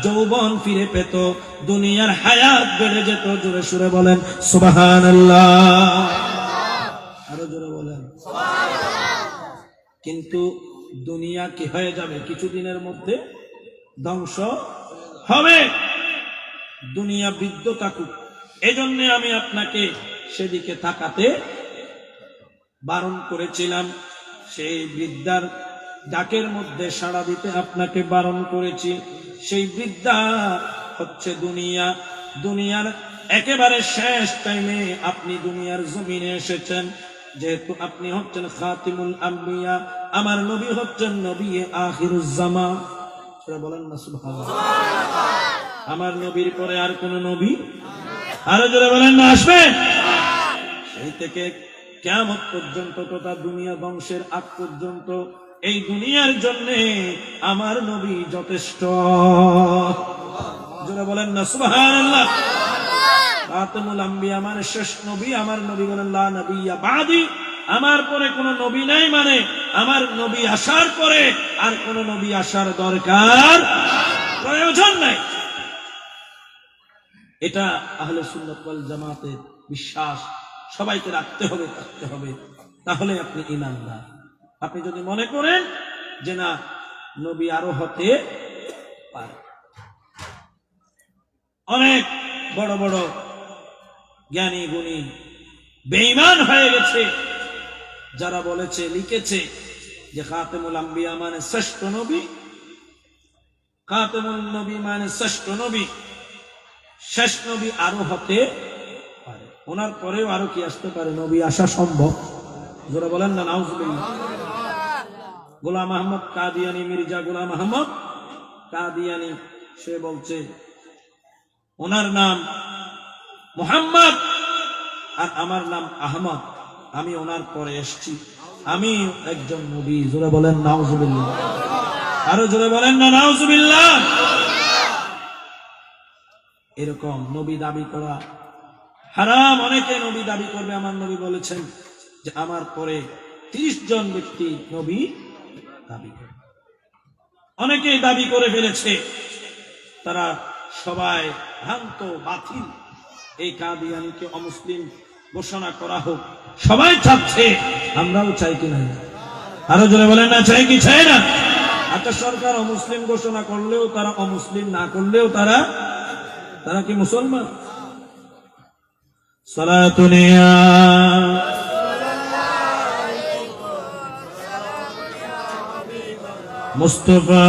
[SPEAKER 2] যৌবন ফিরে পেত দুনিয়ার হায়াত বেড়ে যেত জোরে সুরে বলেন সুবহানাল্লাহ আরো জোরে বলেন কিন্তু দুনিয়া কি হয়ে যাবে কিছুদিনের মধ্যে ধ্বংস হবে দুনিয়া বৃদ্ধ থাকুক এজন্য আমি আপনাকে সেদিকে তাকাতে বারণ করেছিলাম সেই বিদ্যার ডাকের মধ্যে সাড়া দিতে আপনাকে বারণ করেছি সেই বিদ্যা হচ্ছে দুনিয়া। দুনিয়ার একেবারে শেষ টাইমে আপনি দুনিয়ার জমিনে এসেছেন, যেহেতু আপনি হচ্ছেন খাতিমুল আম্বিয়া, আমার নবী হচ্ছেন নবী আখিরুজ জামান। সবাই বলেন না সুবহানাল্লাহ। আমার নবীর পরে আর কোন নবী, আরো জোরে বলেন না আসবে। সেই থেকে কিয়ামত পর্যন্ত তথা দুনিয়া ধ্বংসের আগ পর্যন্ত এই দুনিয়ার জন্য আমার নবী যথেষ্ট। জোরে বলেন না সুবহানাল্লাহ। খাতামুল আম্বিয়া মানে শেষ নবী, আমার নবী বলেন লা নবিয়্যা বাদি, আমার পরে কোন নবী নাই, মানে আমার নবী আসার পরে আর কোন নবী আসার দরকার প্রয়োজন নাই। এটা আহলে সুন্নাত ওয়াল জামাতের বিশ্বাস, সবাইকে রাখতে হবে, থাকতে হবে, তাহলে আপনি ঈমানদার। আপনি যদি মনে করেন যে না নবী আরো হতে পারে, অনেক বড় বড় জ্ঞানী গুণী বেঈমান হয়ে গেছে যারা বলেছে, লিখেছে যে খাতেমুল আম্বিয়া মানে শ্রেষ্ঠ নবী, খাতেমুল নবী মানে শ্রেষ্ঠ নবী, শেষ নবী আরো হতে পারে, ওনার পরেও আরো কি আসতে পারে, নবী আসা সম্ভব। যারা বলেন না নাউজুবিল্লাহ। গোলাম আহমদ কাদিয়ানী, মির্জা গোলাম আহমদ কাদিয়ানী, সে বলছে ওনার নাম মুহাম্মদ আর আমার নাম আহমদ, আমি ওনার পরে এসেছি, আমি একজন নবী। জোরে বলেন নাউজুবিল্লাহ। আরো জোরে বলেন না নাউজুবিল্লাহ। এরকম নবী দাবি করা হারাম। অনেকে নবী দাবি করবে, আমার নবী বলেছেন যে আমার পরে 30 জন ব্যক্তি নবী দাবি করবে। অনেকেই দাবি করে ফেলেছে, তারা সবাই ভ্রান্ত, বাতিল। এই কাদিয়ানীকে অমুসলিম ঘোষণা করা হোক, সবাই চাচ্ছে, আমরাও চাই কি না? আরো জোরে বলেন না চাই কি চাই না? আচ্ছা, সরকার অমুসলিম ঘোষণা করলেও তারা অমুসলিম, না করলেও তারা কি মুসলমান? সালাতুনিয়া মুস্তাফা